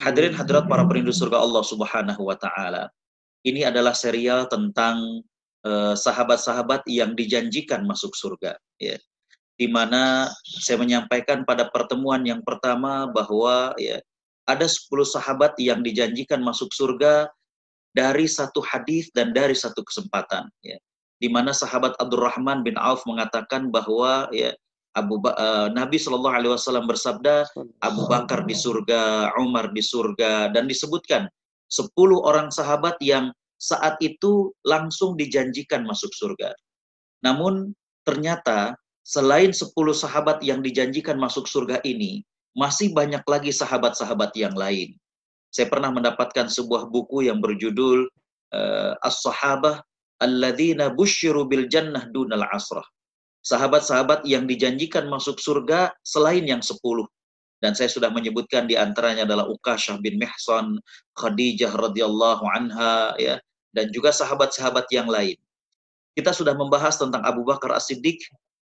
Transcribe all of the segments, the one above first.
Hadirin hadirat para perindu surga Allah Subhanahu wa taala. Ini adalah serial tentang sahabat-sahabat yang dijanjikan masuk surga, ya. Di mana saya menyampaikan pada pertemuan yang pertama bahwa ya ada 10 sahabat yang dijanjikan masuk surga dari satu hadis dan dari satu kesempatan, ya. Di mana sahabat Abdurrahman bin Auf mengatakan bahwa ya Nabi Shallallahu Alaihi Wasallam bersabda, Abu Bakar di surga, Umar di surga, dan disebutkan 10 orang sahabat yang saat itu langsung dijanjikan masuk surga. Namun ternyata selain 10 sahabat yang dijanjikan masuk surga ini, masih banyak lagi sahabat-sahabat yang lain. Saya pernah mendapatkan sebuah buku yang berjudul As-Sahabah Alladzina Busyiru bil Jannah Dunal Asrah. Sahabat-sahabat yang dijanjikan masuk surga selain yang 10. Dan saya sudah menyebutkan di antaranya adalah Uqashah bin Mihsan, Khadijah radhiyallahu anha, ya, dan juga sahabat-sahabat yang lain. Kita sudah membahas tentang Abu Bakar As-Siddiq,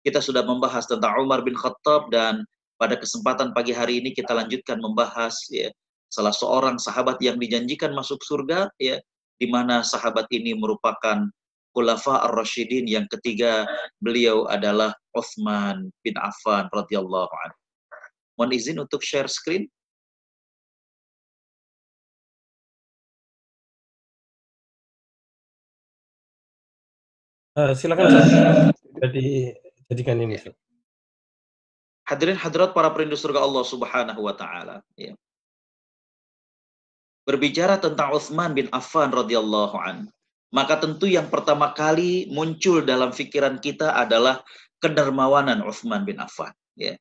kita sudah membahas tentang Umar bin Khattab, dan pada kesempatan pagi hari ini kita lanjutkan membahas ya salah seorang sahabat yang dijanjikan masuk surga, ya, di mana sahabat ini merupakan Khulafa ar-Rasyidin yang ketiga, beliau adalah Utsman bin Affan radhiyallahu anhu. Mohon izin untuk share screen. Silakan jadikan ini. Hadirin hadirat para perindu surga Allah Subhanahu wa taala, ya. Berbicara tentang Utsman bin Affan radhiyallahu anhu, maka tentu yang pertama kali muncul dalam pikiran kita adalah kedermawanan Utsman bin Affan, ya.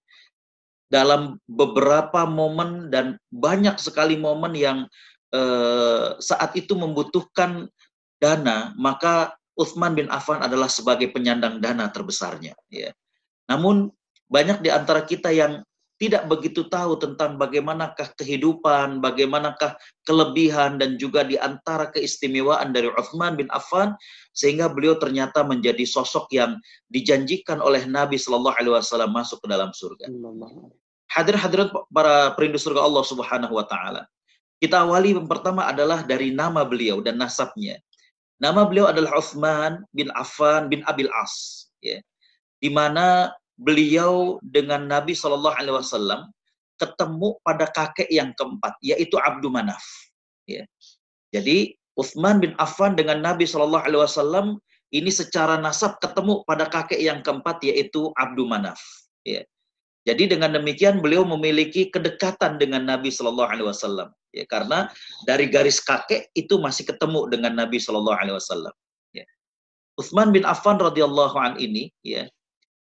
Dalam beberapa momen dan banyak sekali momen yang saat itu membutuhkan dana, maka Utsman bin Affan adalah sebagai penyandang dana terbesarnya, ya. Namun banyak di antara kita yang tidak begitu tahu tentang bagaimanakah kehidupan, bagaimanakah kelebihan dan juga di antara keistimewaan dari Utsman bin Affan, sehingga beliau ternyata menjadi sosok yang dijanjikan oleh Nabi Shallallahu Alaihi Wasallam masuk ke dalam surga. Hadirin para perindu surga Allah Subhanahu wa taala. Kita awali yang pertama adalah dari nama beliau dan nasabnya. Nama beliau adalah Utsman bin Affan bin Abil As, ya. Di mana beliau dengan Nabi Shallallahu Alaihi Wasallam ketemu pada kakek yang keempat, yaitu Abdul Manaf. Ya. Jadi Utsman bin Affan dengan Nabi Shallallahu Alaihi Wasallam ini secara nasab ketemu pada kakek yang keempat, yaitu Abdul Manaf. Ya. Jadi dengan demikian beliau memiliki kedekatan dengan Nabi Shallallahu Alaihi Wasallam. Ya, karena dari garis kakek itu masih ketemu dengan Nabi Shallallahu Alaihi Wasallam. Ya. Utsman bin Affan radhiyallahu an ini, ya,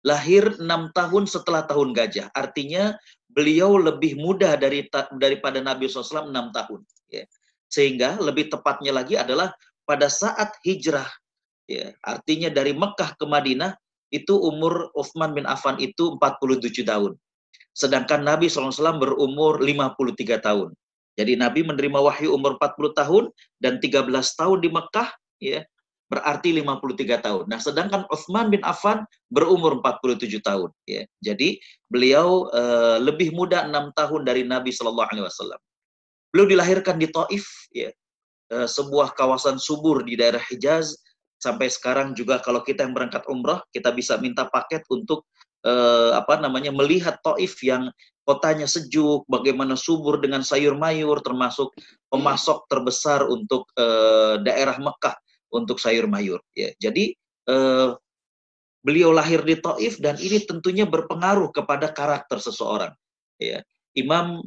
lahir 6 tahun setelah tahun gajah. Artinya beliau lebih muda daripada Nabi SAW 6 tahun. Ya. Sehingga lebih tepatnya lagi adalah pada saat hijrah. Ya. Artinya dari Mekah ke Madinah, itu umur Utsman bin Affan itu 47 tahun. Sedangkan Nabi SAW berumur 53 tahun. Jadi Nabi menerima wahyu umur 40 tahun dan 13 tahun di Mekah, ya. Berarti 53 tahun. Nah, sedangkan Utsman bin Affan berumur 47 tahun. Ya. Jadi, beliau lebih muda 6 tahun dari Nabi Shallallahu Alaihi Wasallam. Beliau dilahirkan di Taif, ya, sebuah kawasan subur di daerah Hijaz. Sampai sekarang juga kalau kita yang berangkat umrah, kita bisa minta paket untuk melihat Taif yang kotanya sejuk, bagaimana subur dengan sayur mayur, termasuk pemasok terbesar untuk daerah Mekah untuk sayur mayur, ya. Jadi beliau lahir di Taif dan ini tentunya berpengaruh kepada karakter seseorang, ya. Imam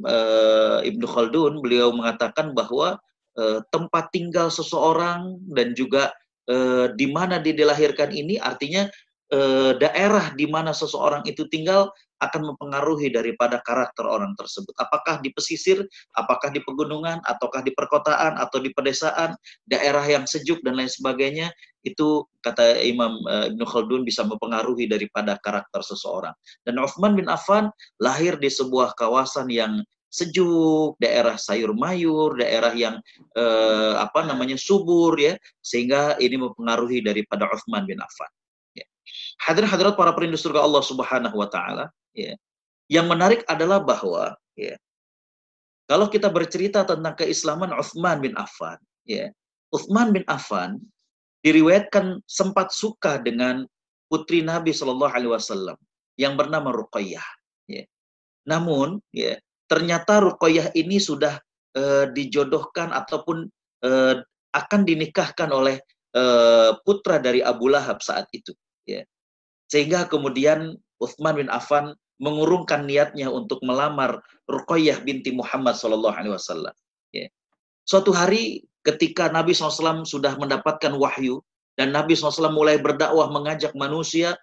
Ibnu Khaldun beliau mengatakan bahwa tempat tinggal seseorang dan juga di mana dia dilahirkan ini artinya daerah di mana seseorang itu tinggal akan mempengaruhi daripada karakter orang tersebut. Apakah di pesisir, apakah di pegunungan, ataukah di perkotaan, atau di pedesaan, daerah yang sejuk dan lain sebagainya, itu kata Imam Ibnu Khaldun bisa mempengaruhi daripada karakter seseorang. Dan Utsman bin Affan lahir di sebuah kawasan yang sejuk, daerah sayur mayur, daerah yang subur, ya, sehingga ini mempengaruhi daripada Utsman bin Affan. Hadirin hadirat para perindu surga Allah Subhanahu wa taala, ya. Yang menarik adalah bahwa, ya, Kalau kita bercerita tentang keislaman Utsman bin Affan, ya, Utsman bin Affan diriwayatkan sempat suka dengan putri Nabi Shallallahu Alaihi Wasallam yang bernama Ruqayyah. Ya. Namun, ya, ternyata Ruqayyah ini sudah dijodohkan ataupun akan dinikahkan oleh putra dari Abu Lahab saat itu. Ya. Sehingga kemudian Utsman bin Affan mengurungkan niatnya untuk melamar Ruqayyah binti Muhammad SAW. Ya. Suatu hari ketika Nabi SAW sudah mendapatkan wahyu dan Nabi SAW mulai berdakwah mengajak manusia,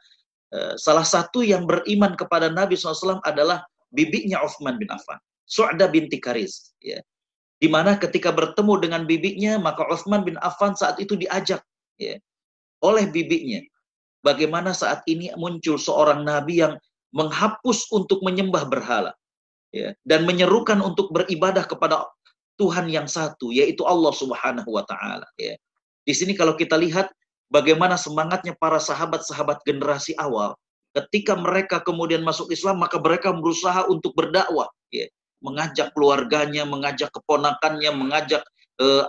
salah satu yang beriman kepada Nabi SAW adalah bibinya Utsman bin Affan, Su'dah binti Kariz. Ya. Di mana ketika bertemu dengan bibinya, maka Utsman bin Affan saat itu diajak, ya, oleh bibinya. Bagaimana saat ini muncul seorang nabi yang menghapus untuk menyembah berhala, ya, dan menyerukan untuk beribadah kepada Tuhan yang satu, yaitu Allah Subhanahu wa Ta'ala. Ya. Di sini kalau kita lihat bagaimana semangatnya para sahabat-sahabat generasi awal, ketika mereka kemudian masuk Islam, maka mereka berusaha untuk berdakwah, ya, mengajak keluarganya, mengajak keponakannya, mengajak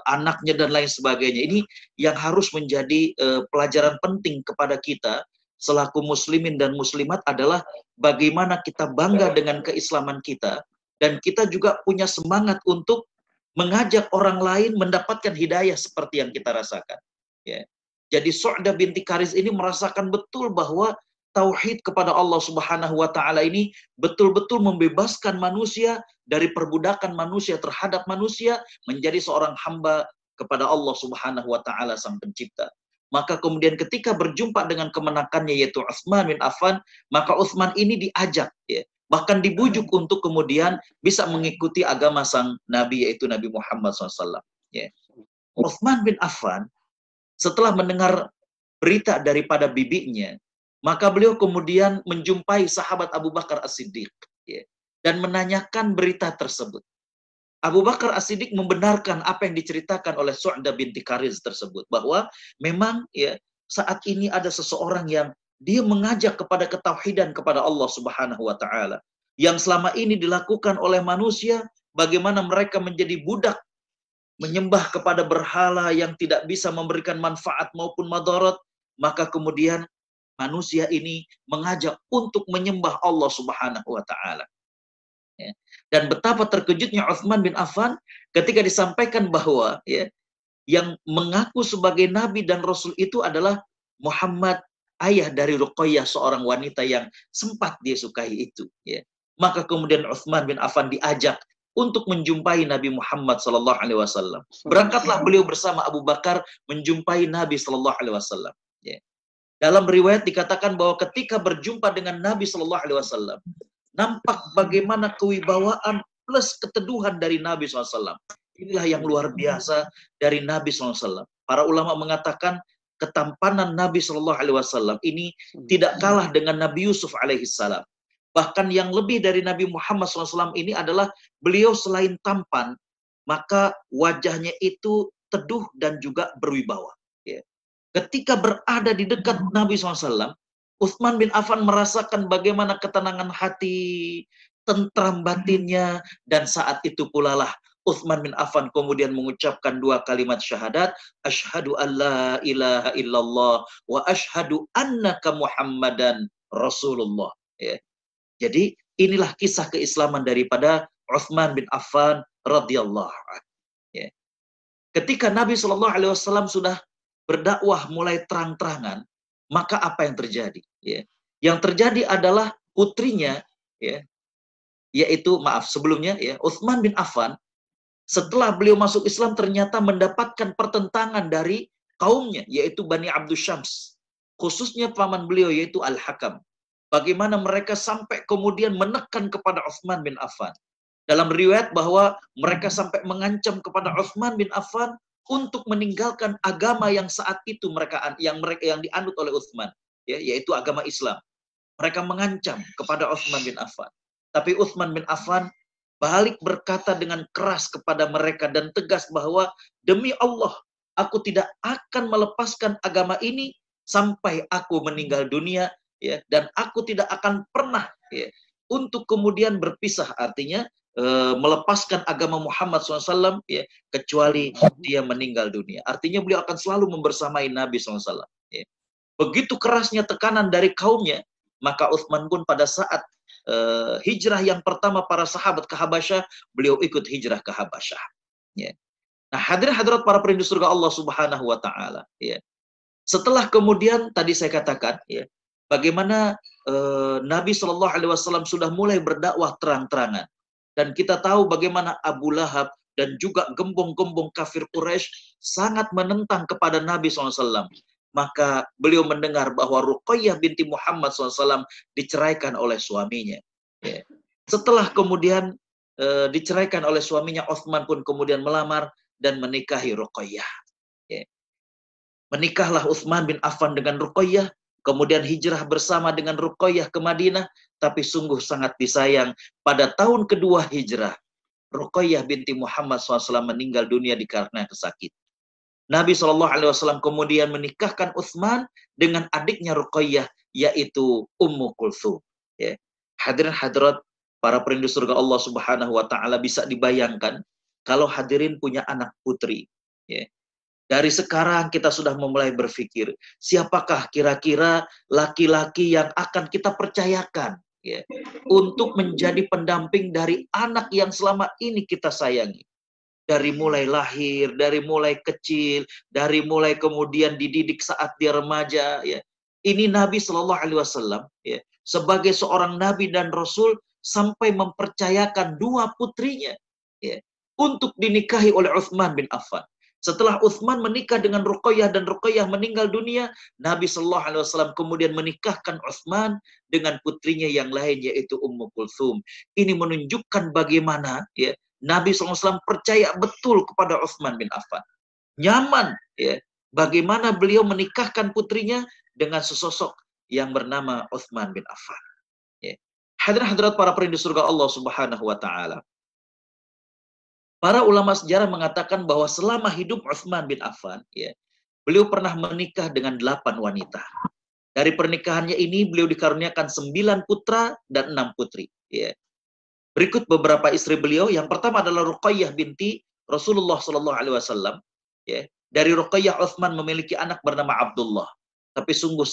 anaknya dan lain sebagainya. Ini yang harus menjadi pelajaran penting kepada kita selaku muslimin dan muslimat adalah bagaimana kita bangga dengan keislaman kita dan kita juga punya semangat untuk mengajak orang lain mendapatkan hidayah seperti yang kita rasakan. Ya. Jadi Su'dah binti Kariz ini merasakan betul bahwa tauhid kepada Allah Subhanahu wa Ta'ala ini betul-betul membebaskan manusia dari perbudakan manusia terhadap manusia menjadi seorang hamba kepada Allah Subhanahu wa Ta'ala sang pencipta. Maka kemudian ketika berjumpa dengan kemenakannya yaitu Utsman bin Affan, maka Utsman ini diajak, ya, bahkan dibujuk untuk kemudian bisa mengikuti agama sang Nabi yaitu Nabi Muhammad SAW. Ya. Utsman bin Affan setelah mendengar berita daripada bibinya, maka beliau kemudian menjumpai sahabat Abu Bakar As-Siddiq, ya, dan menanyakan berita tersebut. Abu Bakar As-Siddiq membenarkan apa yang diceritakan oleh Su'dah binti Kariz tersebut, bahwa memang, ya, saat ini ada seseorang yang dia mengajak kepada ketauhidan kepada Allah Subhanahu wa Ta'ala, yang selama ini dilakukan oleh manusia, bagaimana mereka menjadi budak menyembah kepada berhala yang tidak bisa memberikan manfaat maupun madarat, maka kemudian manusia ini mengajak untuk menyembah Allah Subhanahu wa Ta'ala. Ya. Dan betapa terkejutnya Utsman bin Affan ketika disampaikan bahwa, ya, yang mengaku sebagai nabi dan rasul itu adalah Muhammad, ayah dari Ruqayyah, seorang wanita yang sempat dia sukai itu. Ya. Maka kemudian Utsman bin Affan diajak untuk menjumpai Nabi Muhammad SAW. Berangkatlah beliau bersama Abu Bakar menjumpai Nabi SAW. Ya. Dalam riwayat dikatakan bahwa ketika berjumpa dengan Nabi SAW, nampak bagaimana kewibawaan plus keteduhan dari Nabi SAW. Inilah yang luar biasa dari Nabi SAW. Para ulama mengatakan ketampanan Nabi SAW ini tidak kalah dengan Nabi Yusuf alaihissalam. Bahkan yang lebih dari Nabi Muhammad SAW ini adalah beliau selain tampan, maka wajahnya itu teduh dan juga berwibawa. Ya. Ketika berada di dekat Nabi SAW, Utsman bin Affan merasakan bagaimana ketenangan hati, tentram batinnya, dan saat itu pula lah Utsman bin Affan kemudian mengucapkan dua kalimat syahadat, asyhadu an la ilaha illallah wa asyhadu annaka Muhammadan Rasulullah. Ya. Jadi inilah kisah keislaman daripada Utsman bin Affan radhiyallahu anhu. Ya. Ketika Nabi SAW sudah berdakwah mulai terang-terangan, maka apa yang terjadi? Ya. Yang terjadi adalah putrinya, ya, yaitu sebelumnya, ya, Utsman bin Affan, setelah beliau masuk Islam ternyata mendapatkan pertentangan dari kaumnya, yaitu Bani Abdus Syams, khususnya paman beliau yaitu Al-Hakam. Bagaimana mereka sampai kemudian menekan kepada Utsman bin Affan. Dalam riwayat bahwa mereka sampai mengancam kepada Utsman bin Affan untuk meninggalkan agama yang saat itu yang dianut oleh Utsman, ya, yaitu agama Islam. Mereka mengancam kepada Utsman bin Affan. Tapi Utsman bin Affan balik berkata dengan keras kepada mereka dan tegas bahwa demi Allah, aku tidak akan melepaskan agama ini sampai aku meninggal dunia, ya, dan aku tidak akan pernah, ya, untuk kemudian berpisah. Artinya melepaskan agama Muhammad SAW, ya, kecuali dia meninggal dunia. Artinya beliau akan selalu membersamai Nabi SAW. Ya. Begitu kerasnya tekanan dari kaumnya, maka Utsman pun pada saat hijrah yang pertama para sahabat ke Habasyah, beliau ikut hijrah ke Habasyah. Ya. Nah, hadirin hadirat para perindu surga Allah Subhanahu wa taala, ya. Setelah kemudian tadi saya katakan, ya, bagaimana Nabi Shallallahu alaihi wasallam sudah mulai berdakwah terang-terangan. Dan kita tahu bagaimana Abu Lahab dan juga gembong-gembong kafir Quraisy sangat menentang kepada Nabi SAW. Maka beliau mendengar bahwa Ruqayyah binti Muhammad SAW diceraikan oleh suaminya. Ya. Setelah kemudian diceraikan oleh suaminya, Utsman pun kemudian melamar dan menikahi Ruqayyah. Ya. Menikahlah Utsman bin Affan dengan Ruqayyah, kemudian hijrah bersama dengan Ruqayyah ke Madinah, tapi sungguh sangat disayang pada tahun kedua hijrah, Ruqayyah binti Muhammad SAW meninggal dunia dikarenakan sakit. Nabi SAW kemudian menikahkan Utsman dengan adiknya Ruqayyah, yaitu Ummu Kulthum. Ya. Hadirin hadirat para perindu surga Allah Subhanahu wa taala, bisa dibayangkan kalau hadirin punya anak putri. Ya. Dari sekarang kita sudah memulai berpikir, siapakah kira-kira laki-laki yang akan kita percayakan, ya, untuk menjadi pendamping dari anak yang selama ini kita sayangi. Dari mulai lahir, dari mulai kecil, dari mulai kemudian dididik saat dia remaja. Ya. Ini Nabi Shallallahu Alaihi Wasallam, ya, sebagai seorang Nabi dan Rasul sampai mempercayakan dua putrinya, ya, untuk dinikahi oleh Utsman bin Affan. Setelah Utsman menikah dengan Ruqayyah dan Ruqayyah meninggal dunia, Nabi Shallallahu Alaihi Wasallam kemudian menikahkan Utsman dengan putrinya yang lain, yaitu Ummu Kulthum. Ini menunjukkan bagaimana, ya, Nabi SAW percaya betul kepada Utsman bin Affan. Nyaman, ya, bagaimana beliau menikahkan putrinya dengan sesosok yang bernama Utsman bin Affan. Ya. Hadirin hadirat para perindu surga Allah Subhanahu wa taala. Para ulama sejarah mengatakan bahwa selama hidup Utsman bin Affan, ya, beliau pernah menikah dengan 8 wanita. Dari pernikahannya ini beliau dikaruniakan 9 putra dan 6 putri. Ya. Berikut beberapa istri beliau. Yang pertama adalah Ruqayyah binti Rasulullah Sallallahu Alaihi Wasallam. Ya. Dari Ruqayyah, Utsman memiliki anak bernama Abdullah. Tapi sungguh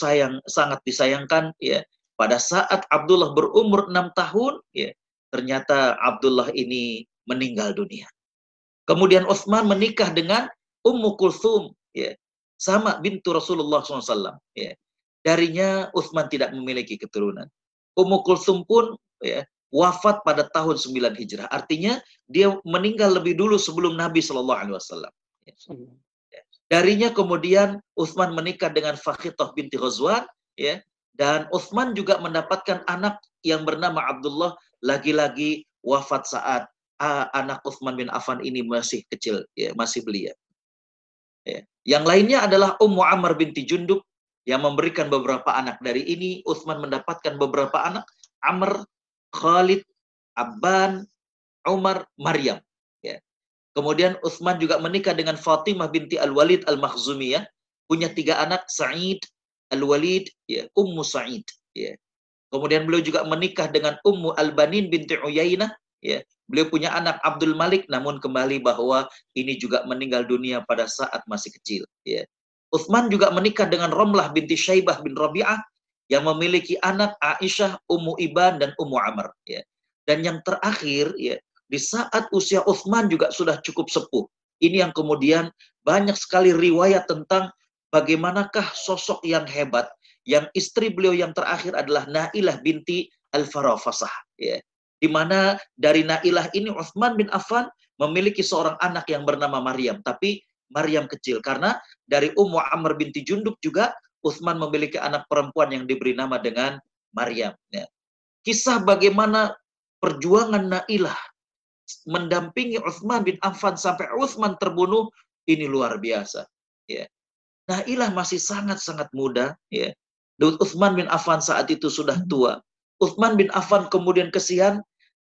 sangat disayangkan, ya, pada saat Abdullah berumur 6 tahun, ya, ternyata Abdullah ini meninggal dunia. Kemudian Utsman menikah dengan Ummu Kulthum, ya, sama bintu Rasulullah SAW. Ya. Darinya Utsman tidak memiliki keturunan. Ummu Kulthum pun, ya, wafat pada tahun 9 Hijrah. Artinya dia meninggal lebih dulu sebelum Nabi Shallallahu Alaihi Wasallam. Ya. Darinya kemudian Utsman menikah dengan Fakhithah binti Ghazwan, ya, dan Utsman juga mendapatkan anak yang bernama Abdullah, lagi-lagi wafat saat anak Utsman bin Affan ini masih kecil, ya, masih belia. Ya. Yang lainnya adalah Ummu Ammar binti Jundub yang memberikan beberapa anak. Dari ini Utsman mendapatkan beberapa anak: Amr, Khalid, Abban, Umar, Maryam. Ya. Kemudian Utsman juga menikah dengan Fatimah binti Al-Walid Al-Makhzumiyah, punya 3 anak: Sa'id, Al-Walid, ya, Ummu Sa'id. Ya. Kemudian beliau juga menikah dengan Ummu Al-Banin binti Uyainah. Ya, beliau punya anak Abdul Malik, namun kembali bahwa ini juga meninggal dunia pada saat masih kecil. Ya. Utsman juga menikah dengan Romlah binti Syaibah bin Rabi'ah yang memiliki anak Aisyah, Ummu Iban, dan Ummu Amr. Ya. Dan yang terakhir, ya, di saat usia Utsman juga sudah cukup sepuh. Ini yang kemudian banyak sekali riwayat tentang bagaimanakah sosok yang hebat, yang istri beliau yang terakhir adalah Nailah binti Al-Farafasah. Ya. Di mana dari Nailah ini Utsman bin Affan memiliki seorang anak yang bernama Maryam, tapi Maryam kecil, karena dari Ummu Amr binti Jundub juga Utsman memiliki anak perempuan yang diberi nama dengan Maryam. Ya. Kisah bagaimana perjuangan Nailah mendampingi Utsman bin Affan sampai Utsman terbunuh ini luar biasa. Ya. Nailah masih sangat-sangat muda. Ya. Dan Utsman bin Affan saat itu sudah tua. Utsman bin Affan kemudian kesian,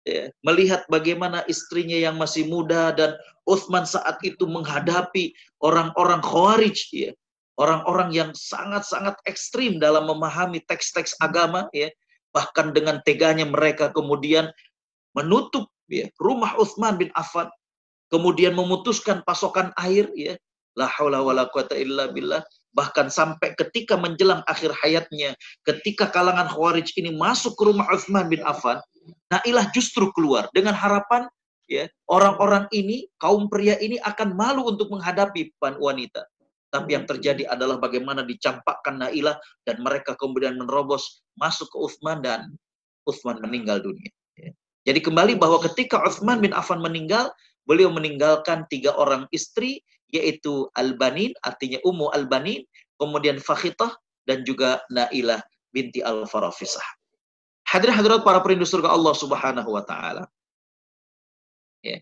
ya, melihat bagaimana istrinya yang masih muda, dan Utsman saat itu menghadapi orang-orang Khawarij, ya, orang-orang yang sangat-sangat ekstrim dalam memahami teks-teks agama, ya, bahkan dengan teganya mereka kemudian menutup ya, rumah Utsman bin Affan, kemudian memutuskan pasokan air, ya, la haula wala quwata illa billah, bahkan sampai ketika menjelang akhir hayatnya, ketika kalangan Khawarij ini masuk ke rumah Utsman bin Affan, Nailah justru keluar dengan harapan, ya, orang-orang ini, kaum pria ini akan malu untuk menghadapi wanita. Tapi yang terjadi adalah bagaimana dicampakkan Nailah dan mereka kemudian menerobos masuk ke Utsman dan Utsman meninggal dunia. Ya. Jadi kembali bahwa ketika Utsman bin Affan meninggal, beliau meninggalkan 3 orang istri, yaitu Al-Banin, artinya Ummu Al-Banin, kemudian Fakhitah, dan juga Nailah binti Al-Farafisah. Hadirin hadirat para perindu surga Allah Subhanahu wa taala. Ya.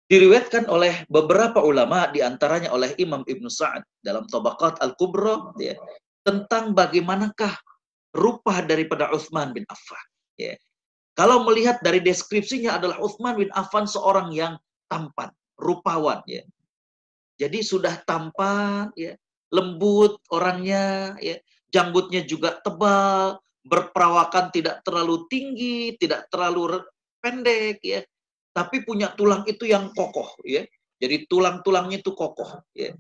Diriwayatkan oleh beberapa ulama, diantaranya oleh Imam Ibnu Sa'ad dalam Tabaqat Al-Kubra, ya, tentang bagaimanakah rupa daripada Utsman bin Affan. Ya. Kalau melihat dari deskripsinya adalah Utsman bin Affan seorang yang tampan, rupawan, ya. Jadi sudah tampan, ya, lembut orangnya, ya, janggutnya juga tebal, berperawakan tidak terlalu tinggi, tidak terlalu pendek, ya, tapi punya tulang itu yang kokoh, ya. Jadi tulang-tulangnya itu kokoh, ya.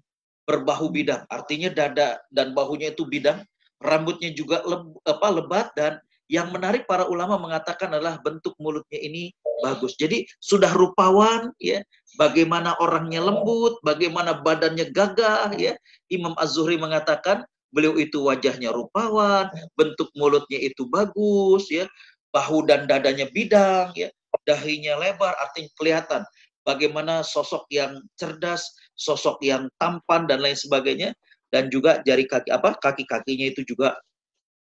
Berbahu bidang, artinya dada dan bahunya itu bidang, rambutnya juga lebat, dan yang menarik para ulama mengatakan adalah bentuk mulutnya ini bagus. Jadi sudah rupawan, ya, bagaimana orangnya lembut, bagaimana badannya gagah, ya. Imam Az-Zuhri mengatakan beliau itu wajahnya rupawan, bentuk mulutnya itu bagus, ya, bahu dan dadanya bidang, ya, dahinya lebar, artinya kelihatan bagaimana sosok yang cerdas, sosok yang tampan dan lain sebagainya, dan juga jari kaki-kakinya itu juga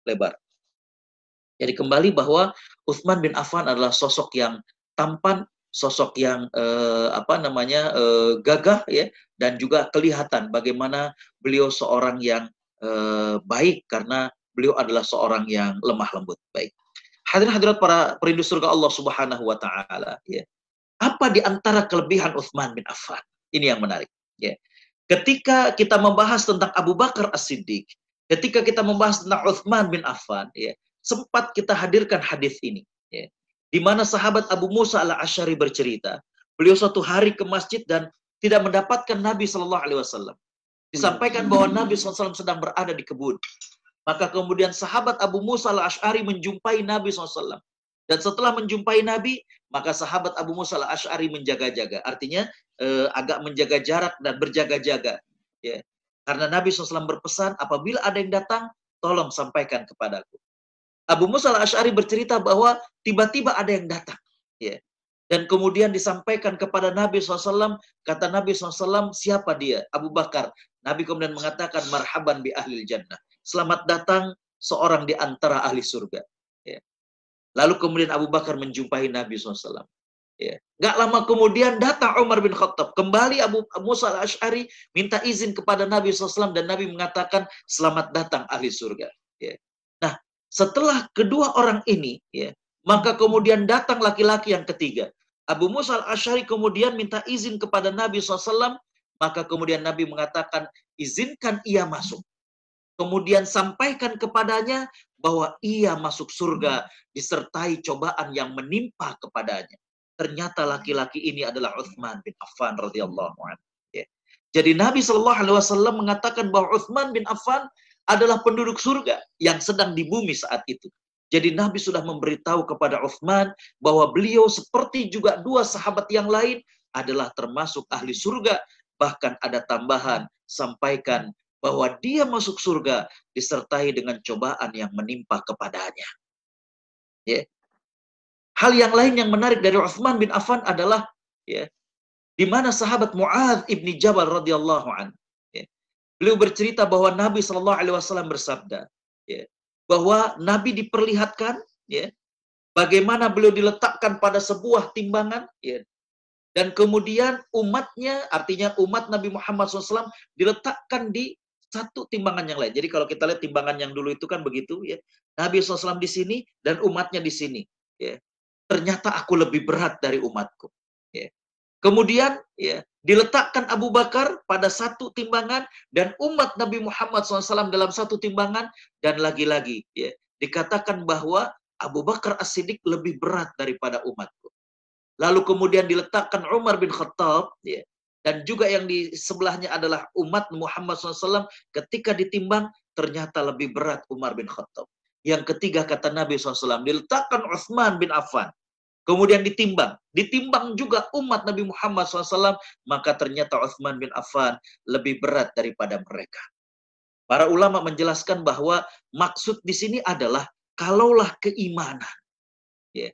lebar. Jadi kembali bahwa Utsman bin Affan adalah sosok yang tampan, sosok yang gagah, ya, dan juga kelihatan bagaimana beliau seorang yang baik karena beliau adalah seorang yang lemah lembut. Baik. Hadirin hadirat para perindu surga Allah Subhanahu wa taala, ya. Apa di antara kelebihan Utsman bin Affan? Ini yang menarik, ya. Ketika kita membahas tentang Abu Bakar As-Siddiq, ketika kita membahas tentang Utsman bin Affan, ya, sempat kita hadirkan hadis ini, ya, di mana sahabat Abu Musa Al-Asy'ari bercerita, beliau suatu hari ke masjid dan tidak mendapatkan Nabi Shallallahu Alaihi Wasallam. Disampaikan bahwa Nabi SAW sedang berada di kebun. Maka kemudian sahabat Abu Musa Al-Asy'ari menjumpai Nabi SAW. Dan setelah menjumpai Nabi, maka sahabat Abu Musa Al-Asy'ari menjaga-jaga. Artinya agak menjaga jarak dan berjaga-jaga. Ya. Karena Nabi SAW berpesan, apabila ada yang datang, tolong sampaikan kepadaku. Abu Musa Al-Asy'ari bercerita bahwa tiba-tiba ada yang datang. Ya. Dan kemudian disampaikan kepada Nabi SAW, kata Nabi SAW, siapa dia? Abu Bakar. Nabi kemudian mengatakan, marhaban bi ahlil jannah. Selamat datang seorang di antara ahli surga. Ya. Lalu kemudian Abu Bakar menjumpai Nabi SAW. Ya. Gak lama kemudian datang Umar bin Khattab. Kembali Abu Musa Al-Asy'ari minta izin kepada Nabi SAW dan Nabi mengatakan, selamat datang ahli surga. Ya. Nah, setelah kedua orang ini, ya, maka kemudian datang laki-laki yang ketiga. Abu Musa Al-Asy'ari kemudian minta izin kepada Nabi SAW, maka kemudian Nabi mengatakan, izinkan ia masuk. Kemudian sampaikan kepadanya bahwa ia masuk surga disertai cobaan yang menimpa kepadanya. Ternyata laki-laki ini adalah Utsman bin Affan radhiyallahu anhu. Ya. Jadi Nabi Shallallahu Alaihi Wasallam mengatakan bahwa Utsman bin Affan adalah penduduk surga yang sedang di bumi saat itu. Jadi Nabi sudah memberitahu kepada Utsman bahwa beliau seperti juga 2 sahabat yang lain adalah termasuk ahli surga. Bahkan ada tambahan, sampaikan bahwa dia masuk surga disertai dengan cobaan yang menimpa kepadanya. Ya. Hal yang lain yang menarik dari Utsman bin Affan adalah, ya, di mana sahabat Mu'adz ibni Jabal radhiyallahu anhu, ya, beliau bercerita bahwa Nabi Shallallahu Alaihi Wasallam bersabda, ya, bahwa Nabi diperlihatkan, ya, bagaimana beliau diletakkan pada sebuah timbangan, ya, dan kemudian umatnya, artinya umat Nabi Muhammad SAW diletakkan di satu timbangan yang lain. Jadi kalau kita lihat timbangan yang dulu itu kan begitu, ya, Nabi SAW di sini dan umatnya di sini. Ya. Ternyata aku lebih berat dari umatku. Ya. Kemudian, ya, diletakkan Abu Bakar pada satu timbangan dan umat Nabi Muhammad SAW dalam satu timbangan, dan lagi-lagi, ya, dikatakan bahwa Abu Bakar As-Siddiq lebih berat daripada umatku. lalu kemudian diletakkan Umar bin Khattab, ya, dan juga yang di sebelahnya adalah umat Muhammad SAW, ketika ditimbang ternyata lebih berat Umar bin Khattab. Yang ketiga kata Nabi SAW, diletakkan Utsman bin Affan. Kemudian ditimbang juga umat Nabi Muhammad SAW, maka ternyata Utsman bin Affan lebih berat daripada mereka. Para ulama menjelaskan bahwa maksud di sini adalah kalaulah keimanan, ya,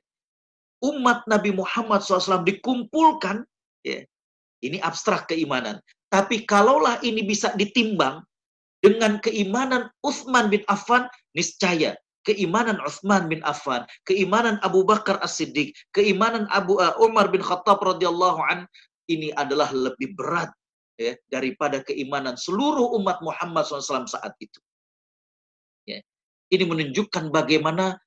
umat Nabi Muhammad SAW dikumpulkan, ya, ini abstrak keimanan. Tapi kalaulah ini bisa ditimbang dengan keimanan Utsman bin Affan, niscaya keimanan Utsman bin Affan, keimanan Abu Bakar As-Siddiq, keimanan Umar bin Khattab radhiyallahu an, ini adalah lebih berat, ya, daripada keimanan seluruh umat Muhammad SAW saat itu. Ya. Ini menunjukkan bagaimana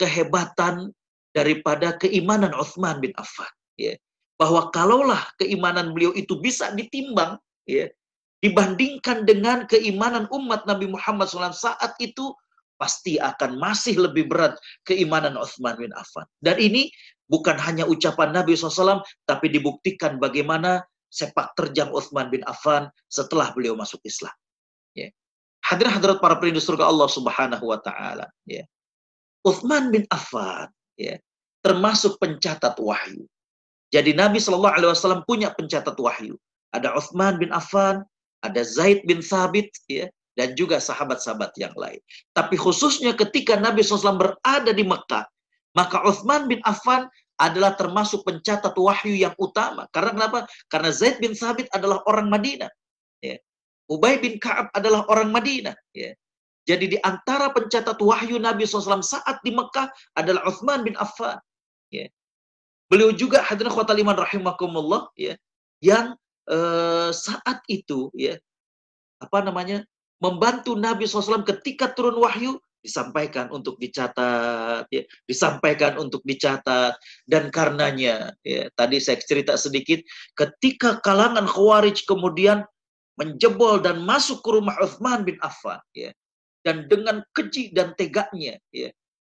kehebatan daripada keimanan Utsman bin Affan. Ya. Bahwa kalaulah keimanan beliau itu bisa ditimbang, ya, dibandingkan dengan keimanan umat Nabi Muhammad SAW saat itu, pasti akan masih lebih berat keimanan Utsman bin Affan. Dan ini bukan hanya ucapan Nabi SAW, tapi dibuktikan bagaimana sepak terjang Utsman bin Affan setelah beliau masuk Islam. Ya. Hadirin hadirat para perindu surga Allah Subhanahu wa taala, ya. Utsman bin Affan, ya, termasuk pencatat wahyu. Jadi Nabi Shallallahu Alaihi Wasallam punya pencatat wahyu. Ada Utsman bin Affan, ada Zaid bin Thabit, ya, dan juga sahabat-sahabat yang lain. Tapi khususnya ketika Nabi SAW berada di Mekah, maka Utsman bin Affan adalah termasuk pencatat wahyu yang utama. Karena kenapa? Karena Zaid bin Thabit adalah orang Madinah. Ya. Ubay bin Ka'ab adalah orang Madinah. Ya. Jadi di antara pencatat wahyu Nabi SAW saat di Mekah adalah Utsman bin Affan. Ya. Beliau juga hadirin khotal iman rahimakumullah, ya, yang saat itu, ya, membantu Nabi SAW ketika turun wahyu, disampaikan untuk dicatat, ya, disampaikan untuk dicatat. Dan karenanya, ya, tadi saya cerita sedikit, ketika kalangan Khawarij kemudian menjebol dan masuk ke rumah Utsman bin Affan, ya, dan dengan keji dan teganya, ya,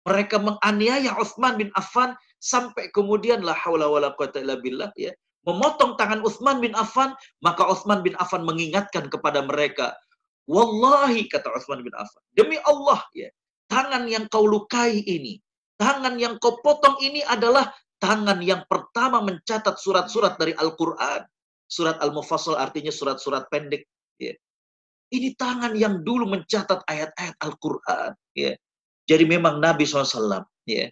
mereka menganiaya Utsman bin Affan sampai kemudian la haula wala quwata illa billah, ya, memotong tangan Utsman bin Affan. Maka Utsman bin Affan mengingatkan kepada mereka, wallahi, kata Utsman bin Affan, demi Allah, ya, tangan yang kau lukai ini, tangan yang kau potong ini adalah tangan yang pertama mencatat surat-surat dari Al-Quran. Surat Al-Mufassal artinya surat-surat pendek, ya. Ini tangan yang dulu mencatat ayat-ayat Al-Quran, ya. Jadi memang Nabi SAW, ya,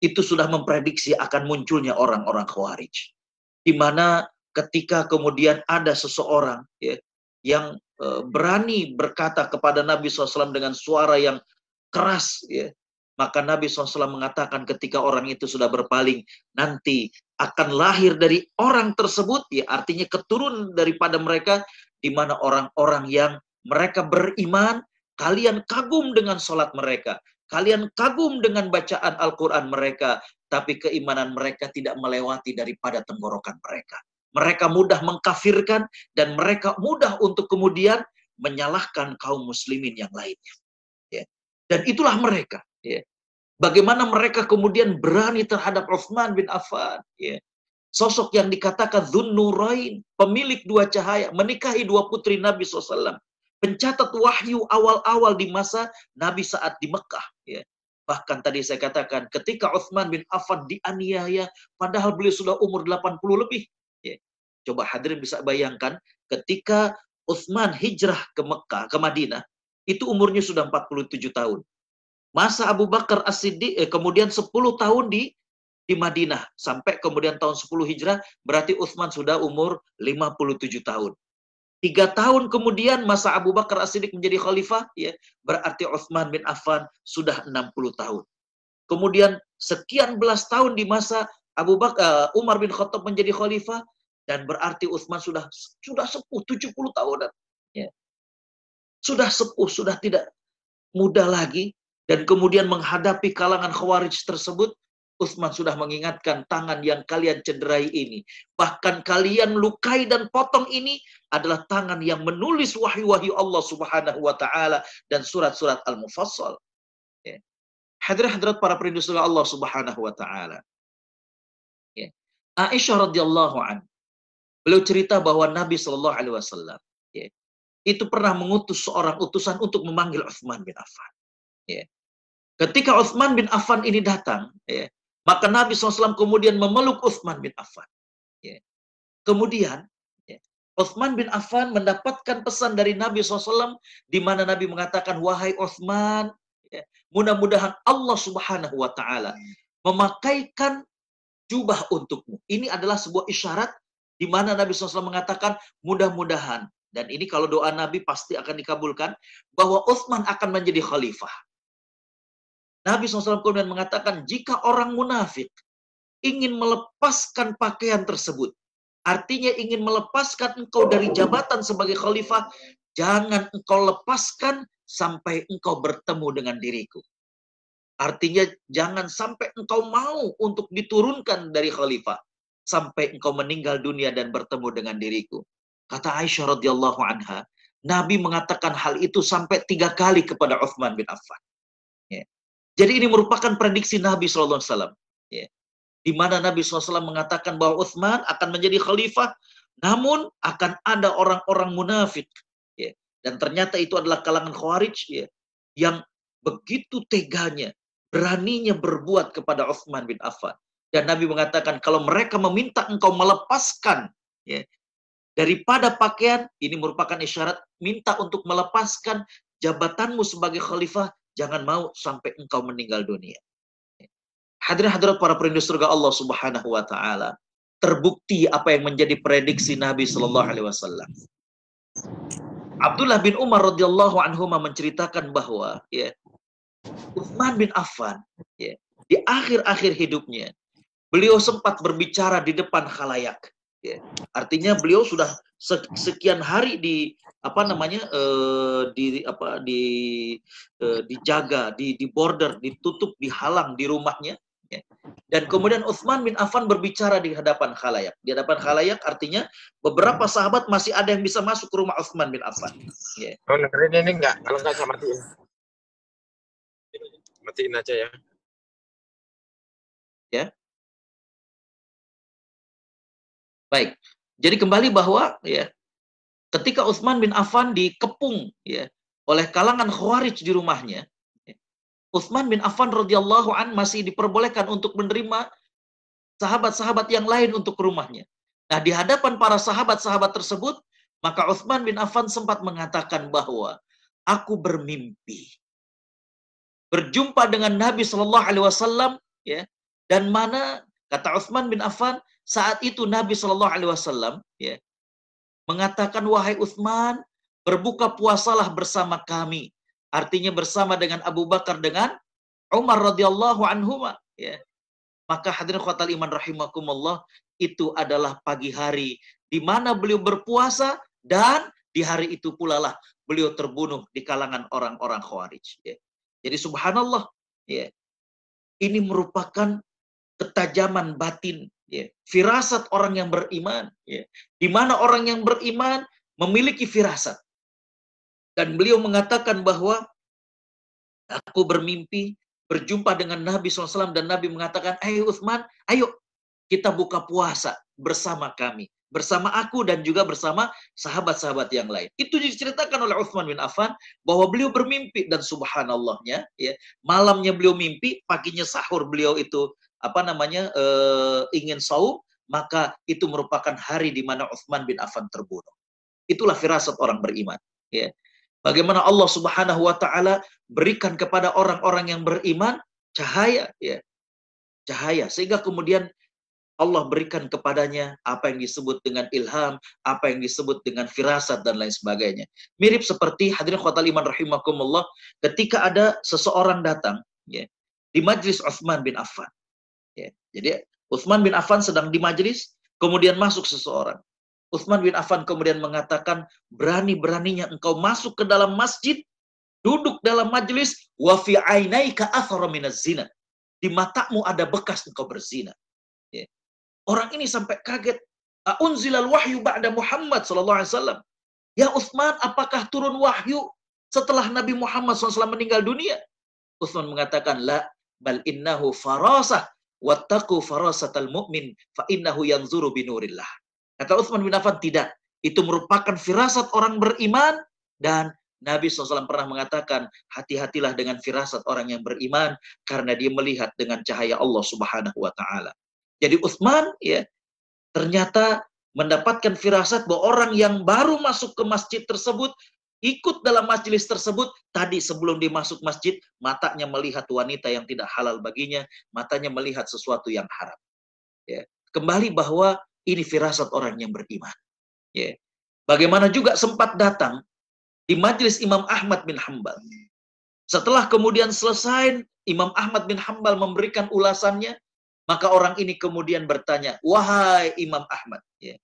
itu sudah memprediksi akan munculnya orang-orang Khawarij. Di mana ketika kemudian ada seseorang, ya, yang berani berkata kepada Nabi SAW dengan suara yang keras, ya, maka Nabi SAW mengatakan ketika orang itu sudah berpaling, nanti akan lahir dari orang tersebut, ya, artinya keturunan daripada mereka, di mana orang-orang yang mereka beriman, kalian kagum dengan sholat mereka, kalian kagum dengan bacaan Al-Quran mereka, tapi keimanan mereka tidak melewati daripada tenggorokan mereka. Mereka mudah mengkafirkan, dan mereka mudah untuk kemudian menyalahkan kaum muslimin yang lainnya. Ya. Dan itulah mereka. Ya. Bagaimana mereka kemudian berani terhadap Utsman bin Affan. Ya. Sosok yang dikatakan Dzun Nurain, pemilik dua cahaya, menikahi dua putri Nabi SAW. Pencatat wahyu awal-awal di masa Nabi saat di Mekah. Ya. Bahkan tadi saya katakan, ketika Utsman bin Affan dianiaya, padahal beliau sudah umur 80 lebih. Ya. Coba hadirin bisa bayangkan, ketika Utsman hijrah ke Mekah, ke Madinah, itu umurnya sudah 47 tahun. Masa Abu Bakar As-Siddiq, kemudian 10 tahun di Madinah, sampai kemudian tahun 10 hijrah, berarti Utsman sudah umur 57 tahun. 3 tahun kemudian masa Abu Bakar As-Siddiq menjadi khalifah, ya, berarti Utsman bin Affan sudah 60 tahun. Kemudian sekian belas tahun di masa Umar bin Khattab menjadi khalifah, dan berarti Utsman sudah sepuh 70 tahunan. Ya. Sudah sepuh, sudah tidak muda lagi, dan kemudian menghadapi kalangan Khawarij tersebut, Utsman sudah mengingatkan, tangan yang kalian cederai ini, bahkan kalian lukai dan potong ini, adalah tangan yang menulis wahyu-wahyu Allah Subhanahu wa taala dan surat-surat Al-Mufassal. Ya. Hadirat para perindu surga Allah Subhanahu wa taala. Aisyah radhiyallahu an, beliau cerita bahwa Nabi Shallallahu Alaihi Wasallam itu pernah mengutus seorang utusan untuk memanggil Utsman bin Affan. Ya. Ketika Utsman bin Affan ini datang, maka Nabi SAW kemudian memeluk Utsman bin Affan. Ya. Kemudian, Utsman bin Affan mendapatkan pesan dari Nabi SAW, di mana Nabi mengatakan, wahai Utsman, mudah-mudahan Allah Subhanahu Wa Taala memakaikan jubah untukmu. Ini adalah sebuah isyarat di mana Nabi SAW mengatakan mudah-mudahan, dan ini kalau doa Nabi pasti akan dikabulkan, bahwa Utsman akan menjadi khalifah. Nabi SAW kemudian mengatakan, jika orang munafik ingin melepaskan pakaian tersebut, artinya ingin melepaskan engkau dari jabatan sebagai khalifah, jangan engkau lepaskan sampai engkau bertemu dengan diriku. Artinya jangan sampai engkau mau untuk diturunkan dari khalifah sampai engkau meninggal dunia dan bertemu dengan diriku. Kata Aisyah radhiyallahu anha, Nabi mengatakan hal itu sampai 3 kali kepada Utsman bin Affan. Ya. Jadi ini merupakan prediksi Nabi SAW. Ya. Di mana Nabi SAW mengatakan bahwa Utsman akan menjadi khalifah, namun akan ada orang-orang munafik. Ya. Dan ternyata itu adalah kalangan Khawarij, ya, yang begitu teganya, beraninya berbuat kepada Utsman bin Affan. Dan Nabi mengatakan, kalau mereka meminta engkau melepaskan, ya, daripada pakaian, ini merupakan isyarat minta untuk melepaskan jabatanmu sebagai khalifah, jangan mau sampai engkau meninggal dunia. Hadirin hadirat para perindu surga Allah Subhanahu Wa Taala, terbukti apa yang menjadi prediksi Nabi Sallallahu Alaihi Wasallam. Abdullah bin Umar radhiyallahu anhu menceritakan bahwa, ya, Utsman bin Affan, ya, di akhir-akhir hidupnya, beliau sempat berbicara di depan khalayak. Ya. Artinya beliau sudah sekian hari dijaga, di border, ditutup, dihalang di rumahnya. Ya. Dan kemudian Utsman bin Affan berbicara di hadapan khalayak. Di hadapan khalayak artinya beberapa sahabat masih ada yang bisa masuk ke rumah Utsman bin Affan. Ya. Oh, dengerin ini enggak? Kalau enggak saya matiin. Matiin aja ya. Ya. Baik. Jadi kembali bahwa, ya, ketika Utsman bin Affan dikepung, ya, oleh kalangan Khawarij di rumahnya, ya, Utsman bin Affan radhiyallahu an masih diperbolehkan untuk menerima sahabat-sahabat yang lain untuk ke rumahnya. Nah, di hadapan para sahabat-sahabat tersebut, maka Utsman bin Affan sempat mengatakan bahwa aku bermimpi berjumpa dengan Nabi Shallallahu Alaihi Wasallam, ya, dan mana, kata Utsman bin Affan, saat itu Nabi Shallallahu Alaihi Wasallam, ya, mengatakan, wahai Utsman, berbuka puasalah bersama kami. Artinya bersama dengan Abu Bakar dengan Umar radhiyallahu anhuma. Ya. Maka hadirin khotal iman rahimakumullah, itu adalah pagi hari di mana beliau berpuasa, dan di hari itu pula lah beliau terbunuh di kalangan orang-orang Khawarij. Ya. Jadi subhanallah, ya, ini merupakan ketajaman batin, ya, firasat orang yang beriman, ya, di mana orang yang beriman memiliki firasat. Dan beliau mengatakan bahwa aku bermimpi berjumpa dengan Nabi SAW, dan Nabi mengatakan, ayo Utsman, ayo kita buka puasa bersama kami, bersama aku dan juga bersama sahabat-sahabat yang lain. Itu diceritakan oleh Utsman bin Affan bahwa beliau bermimpi, dan subhanallahnya, ya, malamnya beliau mimpi, paginya sahur beliau itu ingin saum, maka itu merupakan hari di mana Utsman bin Affan terbunuh. Itulah firasat orang beriman. Ya. Bagaimana Allah Subhanahu Wa Taala berikan kepada orang-orang yang beriman cahaya, ya, cahaya, sehingga kemudian Allah berikan kepadanya apa yang disebut dengan ilham, apa yang disebut dengan firasat, dan lain sebagainya. Mirip seperti hadirin khotal iman rahimakumullah, ketika ada seseorang datang, ya, di majlis Utsman bin Affan. Ya. Jadi Utsman bin Affan sedang di majlis, kemudian masuk seseorang. Utsman bin Affan kemudian mengatakan, berani-beraninya engkau masuk ke dalam masjid, duduk dalam majlis, wa fi ainaika athara minaz zina. Di matamu ada bekas engkau berzina. Ya. Orang ini sampai kaget. Unzilal wahyu ba'da Muhammad sallallahu alaihi wasallam. Ya Utsman, apakah turun wahyu setelah Nabi Muhammad SAW meninggal dunia? Utsman mengatakan, la, bal innahu farasah wattaqu farasatal mu'min fa innahu yanzuru binurillah. Kata Utsman bin Affan, tidak. Itu merupakan firasat orang beriman, dan Nabi SAW pernah mengatakan, hati-hatilah dengan firasat orang yang beriman karena dia melihat dengan cahaya Allah Subhanahu wa taala. Jadi Utsman ya ternyata mendapatkan firasat bahwa orang yang baru masuk ke masjid tersebut, ikut dalam majelis tersebut, tadi sebelum dia masuk masjid, matanya melihat wanita yang tidak halal baginya, matanya melihat sesuatu yang haram. Ya. Kembali bahwa ini firasat orang yang beriman. Ya. Bagaimana juga sempat datang di majelis Imam Ahmad bin Hanbal. Setelah kemudian selesai, Imam Ahmad bin Hanbal memberikan ulasannya, maka orang ini kemudian bertanya, wahai Imam Ahmad, ya,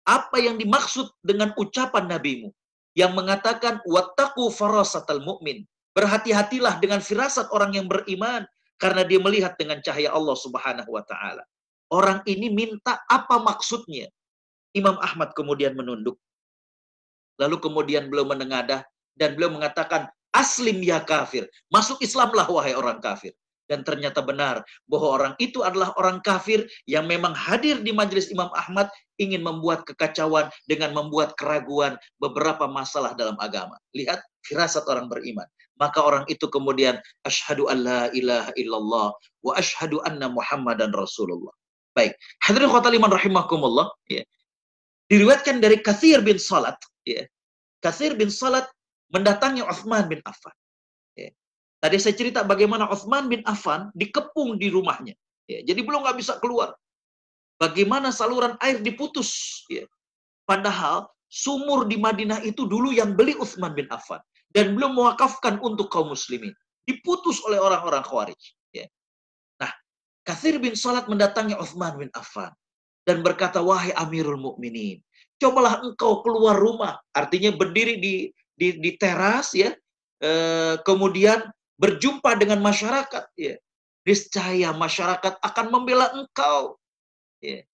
apa yang dimaksud dengan ucapan nabimu yang mengatakan wattaqu farasatal mu'min, berhati-hatilah dengan firasat orang yang beriman karena dia melihat dengan cahaya Allah Subhanahu wa taala. Orang ini minta apa maksudnya? Imam Ahmad kemudian menunduk. Lalu kemudian beliau menengadah dan beliau mengatakan, aslim ya kafir, masuk Islamlah wahai orang kafir. Dan ternyata benar bahwa orang itu adalah orang kafir yang memang hadir di majelis Imam Ahmad ingin membuat kekacauan dengan membuat keraguan beberapa masalah dalam agama. Lihat firasat orang beriman. Maka orang itu kemudian asyhadu an la ilaha illallah wa asyhadu anna Muhammadan Rasulullah. Baik, hadirin khotal iman rahimakumullah, ya. Diriwayatkan dari Katsir bin Salat, ya. Katsir bin Salat mendatangi Utsman bin Affan. Ya. Tadi saya cerita bagaimana Utsman bin Affan dikepung di rumahnya. Ya, jadi belum nggak bisa keluar. Bagaimana saluran air diputus. Ya. Padahal sumur di Madinah itu dulu yang beli Utsman bin Affan. Dan belum mewakafkan untuk kaum muslimin. Diputus oleh orang-orang Khawarij. Ya. Nah, Katsir bin Salat mendatangi Utsman bin Affan. Dan berkata, wahai Amirul Mukminin, cobalah engkau keluar rumah. Artinya berdiri di teras, ya. Kemudian berjumpa dengan masyarakat, ya. Niscaya masyarakat akan membela engkau. Ya.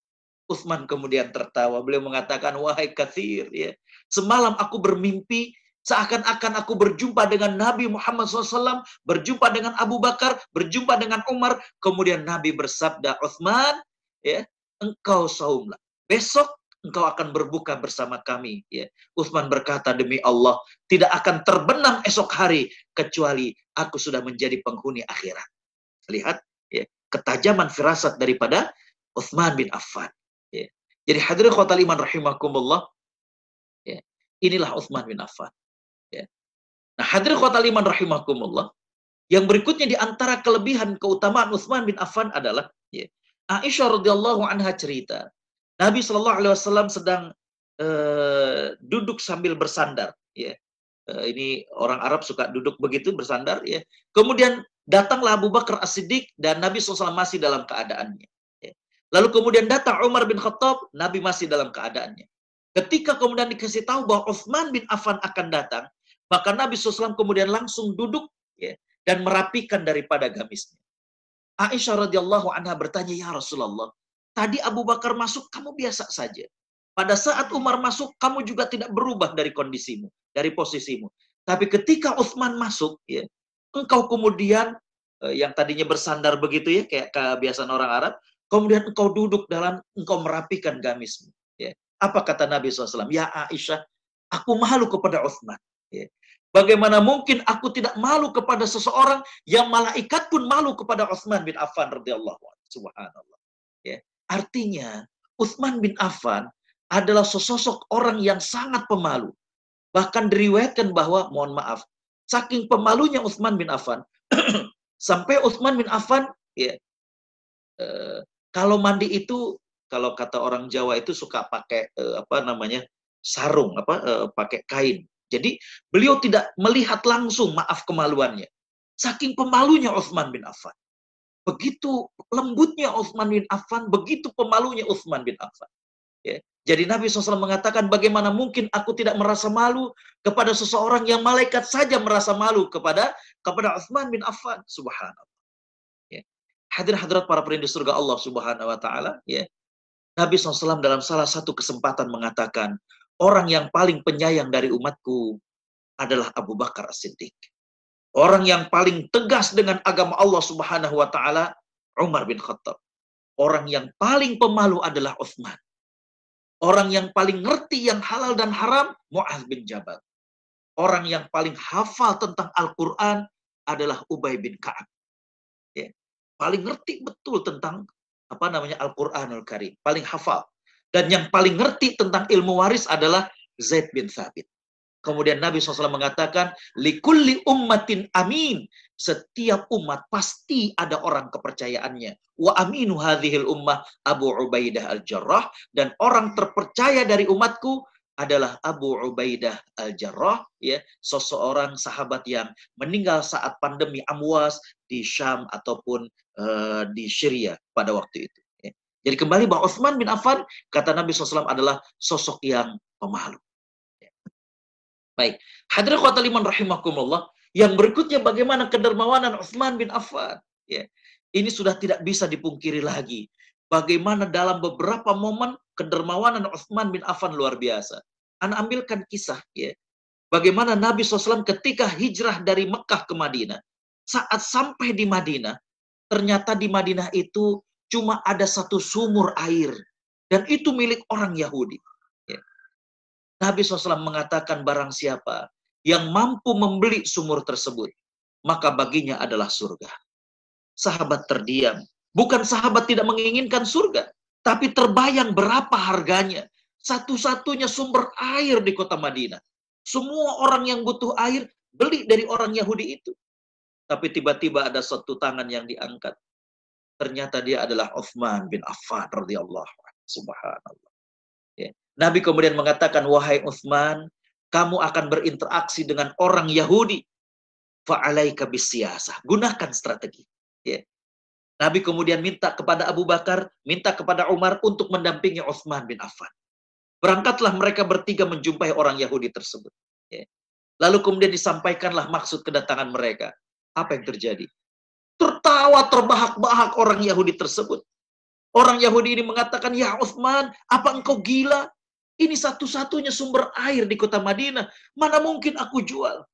Utsman kemudian tertawa. Beliau mengatakan, wahai Katsir, ya, semalam aku bermimpi seakan-akan aku berjumpa dengan Nabi Muhammad SAW, berjumpa dengan Abu Bakar, berjumpa dengan Umar. Kemudian Nabi bersabda, Utsman, ya, engkau saumlah. Besok engkau akan berbuka bersama kami. Ya. Utsman berkata, demi Allah, tidak akan terbenam esok hari kecuali aku sudah menjadi penghuni akhirat. Lihat, ya, ketajaman firasat daripada Utsman bin Affan. Ya. Jadi hadirin khotal iman rahimakumullah, ya, inilah Utsman bin Affan. Ya. Nah, hadirin khotal iman rahimakumullah, yang berikutnya di antara kelebihan keutamaan Utsman bin Affan adalah, ya, Aisyah radhiyallahu anha cerita, Nabi Shallallahu Alaihi Wasallam sedang duduk sambil bersandar. Ya. Ini orang Arab suka duduk begitu bersandar. Ya. Kemudian datanglah Abu Bakar As-Siddiq dan Nabi SAW masih dalam keadaannya. Ya. Lalu kemudian datang Umar bin Khattab, Nabi masih dalam keadaannya. Ketika kemudian dikasih tahu bahwa Utsman bin Affan akan datang, maka Nabi SAW kemudian langsung duduk, ya, dan merapikan daripada gamisnya. Aisyah radhiyallahu anha bertanya, ya Rasulullah, tadi Abu Bakar masuk, kamu biasa saja. Pada saat Umar masuk, kamu juga tidak berubah dari kondisimu, dari posisimu. Tapi ketika Utsman masuk, ya, engkau kemudian, yang tadinya bersandar begitu, ya, kayak kebiasaan orang Arab, kemudian engkau duduk dalam, engkau merapikan gamismu. Ya. Apa kata Nabi SAW? Ya Aisyah, aku malu kepada Utsman. Ya. Bagaimana mungkin aku tidak malu kepada seseorang yang malaikat pun malu kepada Utsman bin Affan radhiyallahu anhu. Subhanallah. Ya. Artinya, Utsman bin Affan adalah sesosok orang yang sangat pemalu. Bahkan diriwayatkan bahwa, mohon maaf, saking pemalunya Utsman bin Affan, sampai Utsman bin Affan, ya, kalau mandi itu, kalau kata orang Jawa itu suka pakai sarung, pakai kain. Jadi beliau tidak melihat langsung, maaf, kemaluannya. Saking pemalunya Utsman bin Affan. Begitu lembutnya Utsman bin Affan, begitu pemalunya Utsman bin Affan. Ya. Jadi Nabi SAW mengatakan, bagaimana mungkin aku tidak merasa malu kepada seseorang yang malaikat saja merasa malu kepada Utsman bin Affan. Subhanallah. Ya. Hadirat para perindu surga Allah Subhanahu wa taala, ya. Nabi SAW dalam salah satu kesempatan mengatakan, orang yang paling penyayang dari umatku adalah Abu Bakar As-Siddiq. Orang yang paling tegas dengan agama Allah Subhanahu wa taala, Umar bin Khattab. orang yang paling pemalu adalah Utsman. Orang yang paling ngerti yang halal dan haram, Mu'adz bin Jabal. Orang yang paling hafal tentang Al-Quran adalah Ubay bin Ka'ab. Ya. Paling ngerti betul tentang Al-Quranul Karim. Paling hafal. Dan yang paling ngerti tentang ilmu waris adalah Zaid bin Thabit. Kemudian Nabi SAW mengatakan, likulli ummatin amin. Setiap umat pasti ada orang kepercayaannya. Wa aminu hadhil ummah Abu Ubaidah al-Jarrah. Dan orang terpercaya dari umatku adalah Abu Ubaidah al-Jarrah. Ya, seseorang sahabat yang meninggal saat pandemi Amwas di Syam ataupun di Syria pada waktu itu. Ya. Jadi kembali bahwa Utsman bin Affan, kata Nabi SAW, adalah sosok yang pemalu. Baik, hadirin khotbah liman rahimakumullah, yang berikutnya bagaimana kedermawanan Utsman bin Affan. Ya, ini sudah tidak bisa dipungkiri lagi. Bagaimana dalam beberapa momen kedermawanan Utsman bin Affan luar biasa. Ana ambilkan kisah, ya. Bagaimana Nabi SAW ketika hijrah dari Mekah ke Madinah, saat sampai di Madinah, ternyata di Madinah itu cuma ada satu sumur air, dan itu milik orang Yahudi. Nabi SAW mengatakan barang siapa yang mampu membeli sumur tersebut, maka baginya adalah surga. Sahabat terdiam. Bukan sahabat tidak menginginkan surga, tapi terbayang berapa harganya. Satu-satunya sumber air di kota Madinah. Semua orang yang butuh air, beli dari orang Yahudi itu. Tapi tiba-tiba ada satu tangan yang diangkat. Ternyata dia adalah Utsman bin Affan radhiyallahu anhu. Subhanallah. Ya. Nabi kemudian mengatakan, wahai Utsman, kamu akan berinteraksi dengan orang Yahudi. Fa'alaika bisiyasah. Gunakan strategi. Ya. Nabi kemudian minta kepada Abu Bakar, minta kepada Umar untuk mendampingi Utsman bin Affan. Berangkatlah mereka bertiga menjumpai orang Yahudi tersebut. Ya. Lalu kemudian disampaikanlah maksud kedatangan mereka. Apa yang terjadi? Tertawa terbahak-bahak orang Yahudi tersebut. Orang Yahudi ini mengatakan, ya Utsman, apa engkau gila? Ini satu-satunya sumber air di kota Madinah. Mana mungkin aku jual?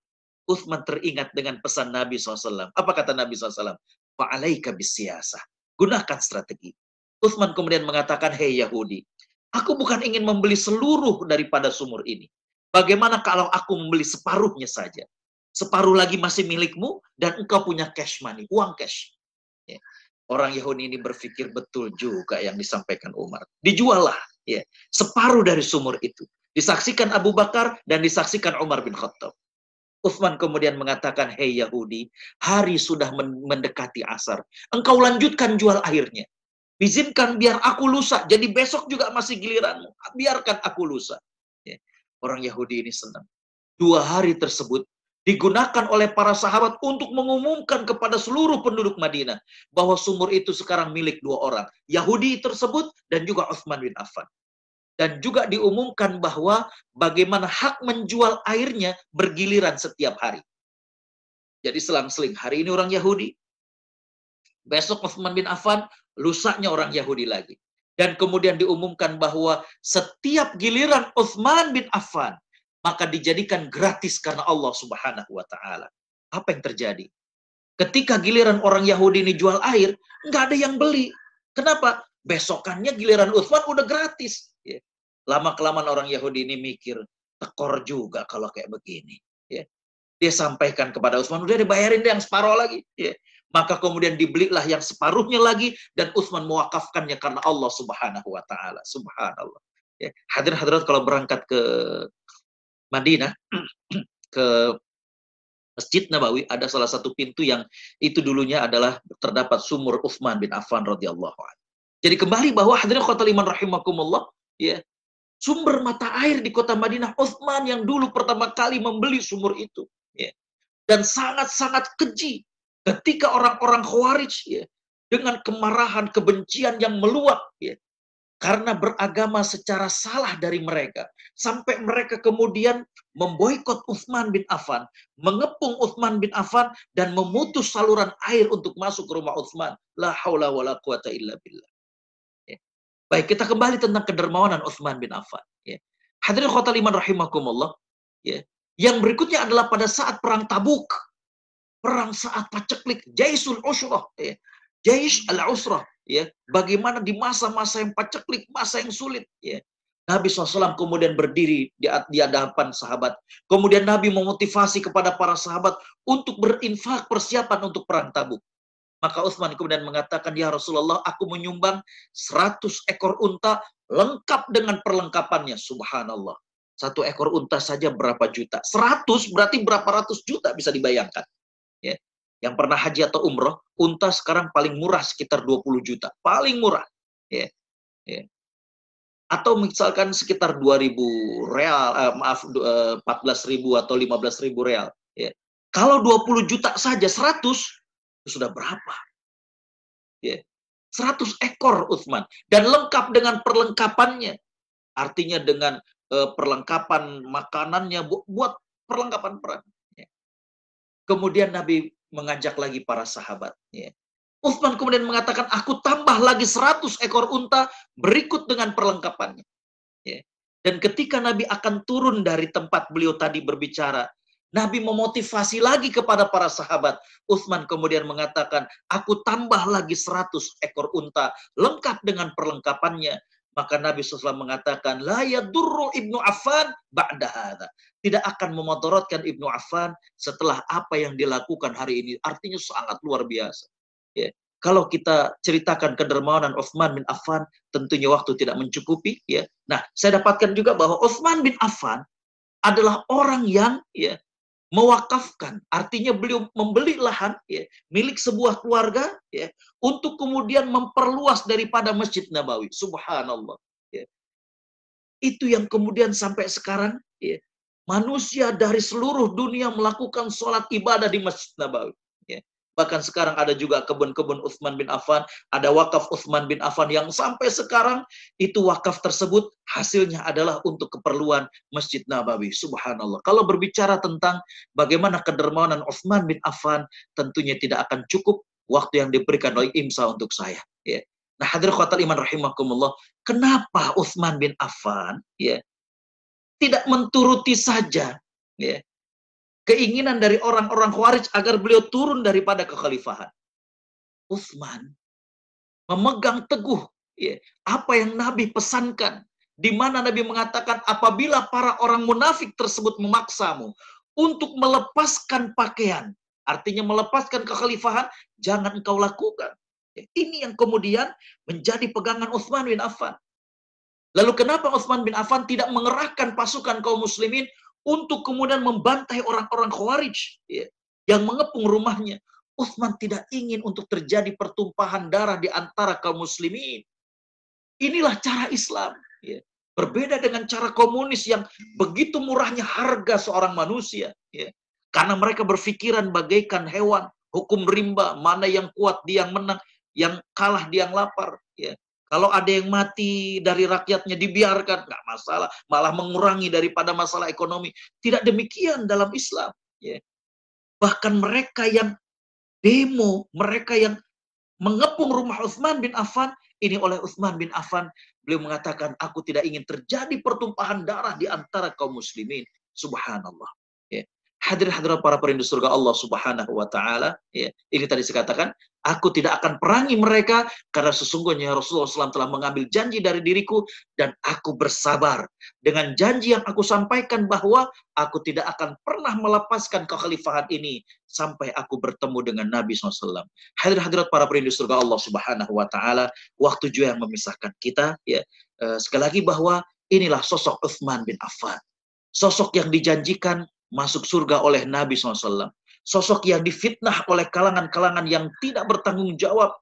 Utsman teringat dengan pesan Nabi SAW. Apa kata Nabi SAW? Fa'alaika bisiyasah. Gunakan strategi. Utsman kemudian mengatakan, hei Yahudi, aku bukan ingin membeli seluruh daripada sumur ini. Bagaimana kalau aku membeli separuhnya saja? Separuh lagi masih milikmu dan engkau punya cash money, uang cash. Ya. Orang Yahudi ini berpikir betul juga yang disampaikan Umar. Dijuallah, ya, separuh dari sumur itu. Disaksikan Abu Bakar dan disaksikan Umar bin Khattab. Utsman kemudian mengatakan, hei Yahudi, hari sudah mendekati asar. Engkau lanjutkan jual airnya. Izinkan biar aku lusa. Jadi besok juga masih giliranmu. Biarkan aku lusa. Ya. Orang Yahudi ini senang. 2 hari tersebut digunakan oleh para sahabat untuk mengumumkan kepada seluruh penduduk Madinah bahwa sumur itu sekarang milik 2 orang, Yahudi tersebut dan juga Utsman bin Affan. Dan juga diumumkan bahwa bagaimana hak menjual airnya bergiliran setiap hari. Jadi selang-seling, hari ini orang Yahudi, besok Utsman bin Affan, lusanya orang Yahudi lagi. Dan kemudian diumumkan bahwa setiap giliran Utsman bin Affan maka dijadikan gratis karena Allah Subhanahu wa Ta'ala. Apa yang terjadi? Ketika giliran orang Yahudi ini jual air, nggak ada yang beli. Kenapa? Besokannya giliran Utsman udah gratis. Ya. Lama-kelamaan orang Yahudi ini mikir, tekor juga kalau kayak begini. Ya. Dia sampaikan kepada Utsman, udah dibayarin deh yang separuh lagi. Ya. Maka kemudian dibelilah yang separuhnya lagi, dan Utsman mewakafkannya karena Allah Subhanahu wa Ta'ala. Subhanallah. Ya. Hadirin-hadirat, kalau berangkat ke Madinah, ke Masjid Nabawi, ada salah satu pintu yang itu dulunya adalah terdapat sumur Utsman bin Affan radhiyallahu anhu. Jadi kembali bahwa hadirin khotbah liman rahimakumullah, ya, sumber mata air di kota Madinah, Utsman yang dulu pertama kali membeli sumur itu, ya. Dan sangat-sangat keji ketika orang-orang Khawarij, ya, dengan kemarahan, kebencian yang meluap, ya, karena beragama secara salah dari mereka. Sampai mereka kemudian memboikot Utsman bin Affan, mengepung Utsman bin Affan, dan memutus saluran air untuk masuk ke rumah Utsman. La haula wa la quwata illa billah. Ya. Baik, kita kembali tentang kedermawanan Utsman bin Affan. Ya. Hadirin khotbah liman rahimakumullah. Ya. Yang berikutnya adalah pada saat perang Tabuk. Perang saat paceklik, Jaisul Ushrah. Ya. Jaish al-usrah, ya. Bagaimana di masa-masa yang paceklik, masa yang sulit, ya. Nabi SAW kemudian berdiri di hadapan sahabat. Kemudian Nabi memotivasi kepada para sahabat untuk berinfak persiapan untuk perang Tabuk. Maka Utsman kemudian mengatakan, ya Rasulullah, aku menyumbang 100 ekor unta lengkap dengan perlengkapannya. Subhanallah. 1 ekor unta saja berapa juta? 100 berarti berapa ratus juta, bisa dibayangkan. Ya. Yang pernah haji atau umroh, unta sekarang paling murah sekitar 20 juta. Paling murah. Ya. Ya. Atau misalkan sekitar 2.000 real, 14.000 atau 15.000 real. Ya. Kalau 20 juta saja, 100, itu sudah berapa? Ya. 100 ekor Utsman. Dan lengkap dengan perlengkapannya. Artinya dengan perlengkapan makanannya, buat perlengkapan perang. Ya. Kemudian Nabi mengajak lagi para sahabat. Ya. Utsman kemudian mengatakan, aku tambah lagi 100 ekor unta berikut dengan perlengkapannya. Ya. Dan ketika Nabi akan turun dari tempat beliau tadi berbicara, Nabi memotivasi lagi kepada para sahabat. Utsman kemudian mengatakan, aku tambah lagi 100 ekor unta lengkap dengan perlengkapannya. Maka Nabi SAW mengatakan, la yadurru Ibnu Affan ba'da hadza. Tidak akan memudaratkan Ibnu Affan setelah apa yang dilakukan hari ini. Artinya sangat luar biasa. Ya. Kalau kita ceritakan kedermawanan Utsman bin Affan, tentunya waktu tidak mencukupi. Ya. Nah, saya dapatkan juga bahwa Utsman bin Affan adalah orang yang mewakafkan, artinya beliau membeli lahan milik sebuah keluarga untuk kemudian memperluas daripada Masjid Nabawi. Subhanallah. Itu yang kemudian sampai sekarang manusia dari seluruh dunia melakukan sholat ibadah di Masjid Nabawi. Bahkan sekarang ada juga kebun-kebun Utsman bin Affan, ada wakaf Utsman bin Affan yang sampai sekarang itu wakaf tersebut hasilnya adalah untuk keperluan Masjid Nabawi. Subhanallah. Kalau berbicara tentang bagaimana kedermawanan Utsman bin Affan, tentunya tidak akan cukup waktu yang diberikan oleh IMSA untuk saya. Ya. Nah, hadirin khawatir iman rahimakumullah, kenapa Utsman bin Affan tidak menturuti saja keinginan dari orang-orang Khawarij agar beliau turun daripada kekhalifahan? Utsman memegang teguh apa yang Nabi pesankan, di mana Nabi mengatakan, apabila para orang munafik tersebut memaksamu untuk melepaskan pakaian, artinya melepaskan kekhalifahan, jangan engkau lakukan. Ini yang kemudian menjadi pegangan Utsman bin Affan. Lalu kenapa Utsman bin Affan tidak mengerahkan pasukan kaum muslimin untuk kemudian membantai orang-orang Khawarij yang mengepung rumahnya? Utsman tidak ingin untuk terjadi pertumpahan darah di antara kaum muslimin. Inilah cara Islam. Berbeda dengan cara komunis yang begitu murahnya harga seorang manusia. Karena mereka berpikiran bagaikan hewan. Hukum rimba, mana yang kuat dia yang menang, yang kalah dia yang lapar. Kalau ada yang mati dari rakyatnya dibiarkan, nggak masalah. Malah mengurangi daripada masalah ekonomi. Tidak demikian dalam Islam. Bahkan mereka yang demo, mereka yang mengepung rumah Utsman bin Affan, ini oleh Utsman bin Affan, beliau mengatakan, aku tidak ingin terjadi pertumpahan darah di antara kaum muslimin. Subhanallah. Hadirin-hadirat para perindu surga Allah Subhanahu wa taala, ini tadi saya katakan, aku tidak akan perangi mereka karena sesungguhnya Rasulullah SAW telah mengambil janji dari diriku dan aku bersabar dengan janji yang aku sampaikan bahwa aku tidak akan pernah melepaskan kekhalifahan ini sampai aku bertemu dengan Nabi SAW. Hadirin-hadirat para perindu surga Allah Subhanahu wa taala, waktu juga yang memisahkan kita. Sekali lagi bahwa inilah sosok Utsman bin Affan, sosok yang dijanjikan masuk surga oleh Nabi SAW. Sosok yang difitnah oleh kalangan-kalangan yang tidak bertanggung jawab.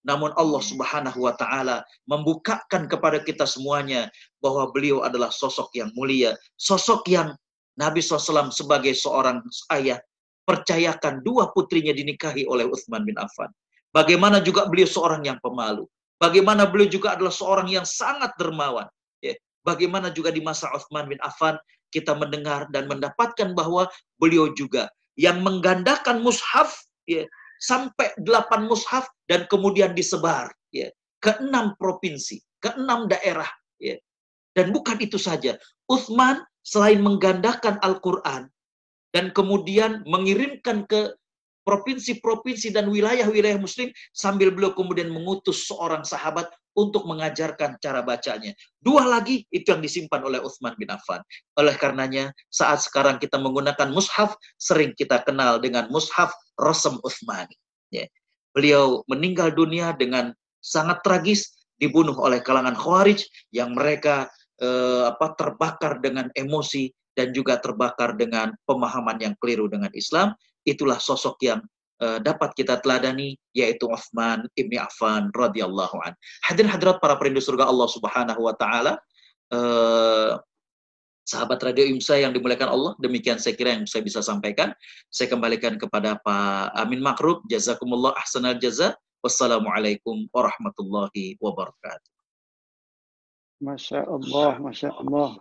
Namun Allah Subhanahu wa taala membukakan kepada kita semuanya bahwa beliau adalah sosok yang mulia. Sosok yang Nabi SAW sebagai seorang ayah percayakan 2 putrinya dinikahi oleh Utsman bin Affan. Bagaimana juga beliau seorang yang pemalu. Bagaimana beliau juga adalah seorang yang sangat dermawan. Bagaimana juga di masa Utsman bin Affan kita mendengar dan mendapatkan bahwa beliau juga yang menggandakan mushaf sampai 8 mushaf dan kemudian disebar ke 6 provinsi, ke 6 daerah. Dan bukan itu saja, Utsman selain menggandakan Al-Quran dan kemudian mengirimkan ke provinsi-provinsi dan wilayah-wilayah muslim, sambil beliau kemudian mengutus seorang sahabat untuk mengajarkan cara bacanya. 2 lagi itu yang disimpan oleh Utsman bin Affan. Oleh karenanya, saat sekarang kita menggunakan mushaf, sering kita kenal dengan mushaf Rasm Utsmani. Ya. Beliau meninggal dunia dengan sangat tragis, dibunuh oleh kalangan Khawarij yang mereka terbakar dengan emosi dan juga terbakar dengan pemahaman yang keliru dengan Islam. Itulah sosok yang dapat kita teladani, yaitu Utsman ibni Affan radhiyallahu an. Hadirin hadirat para perindu surga Allah Subhanahu wa taala, sahabat Radio IMSA yang dimuliakan Allah, demikian saya kira yang saya bisa sampaikan. Saya kembalikan kepada Pak Amin Makrub. Jazakumullah ahsanal jaza. Wassalamualaikum warahmatullahi wabarakatuh. Masya Allah, Masya Allah.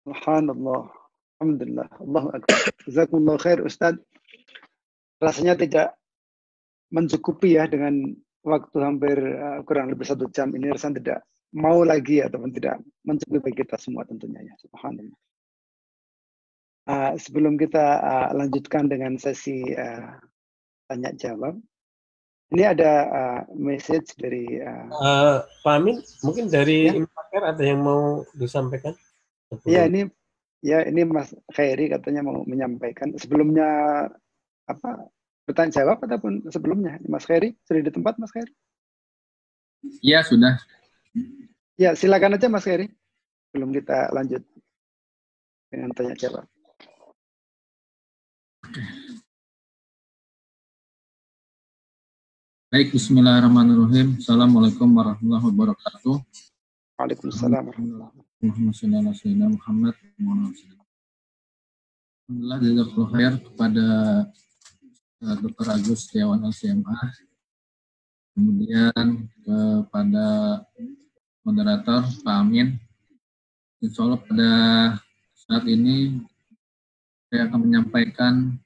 Subhanallah. Alhamdulillah. Allahu Akbar. Jazakumullah khair, Ustaz. Rasanya tidak mencukupi ya dengan waktu hampir kurang lebih 1 jam ini. Rasanya tidak mau lagi ataupun tidak mencukupi bagi kita semua tentunya ya. Subhanallah. Sebelum kita lanjutkan dengan sesi tanya jawab, ini ada message dari Pak Amin, mungkin dari ya? Impaker ada yang mau disampaikan? Ya, ini Mas Khairi katanya mau menyampaikan. Sebelumnya bertanya jawab ataupun sebelumnya? Mas Khairi, sudah di tempat Mas Khairi? Ya, sudah. Ya, silakan aja Mas Khairi. Belum kita lanjut dengan tanya jawab. Baik, bismillahirrahmanirrahim. Assalamualaikum warahmatullahi wabarakatuh. Waalaikumsalam warahmatullahi wabarakatuh. Muhammad. Alhamdulillah, jazakallahu khair kepada Dr. Agus Setiawan LCMA. Kemudian kepada moderator Pak Amin. Insya Allah pada saat ini saya akan menyampaikan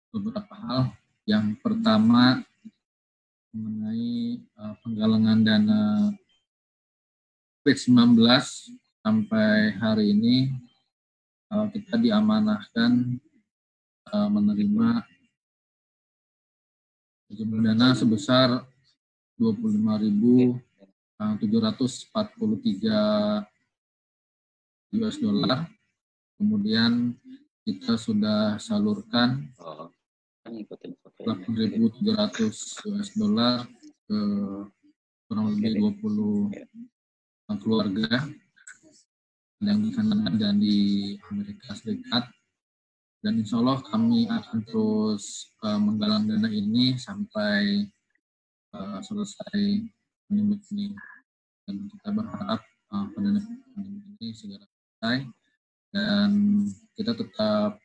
beberapa hal. Yang pertama mengenai penggalangan dana COVID-19 sampai hari ini kita diamanahkan menerima jumlah dana sebesar 25.743 US dollar. Kemudian kita sudah salurkan 8.300 US dollar ke kurang lebih 20 keluarga yang di Kanada dan di Amerika Serikat. Dan insya Allah kami akan terus menggalang dana ini sampai selesai pandemi ini. Dan kita berharap pandemi ini segera selesai dan kita tetap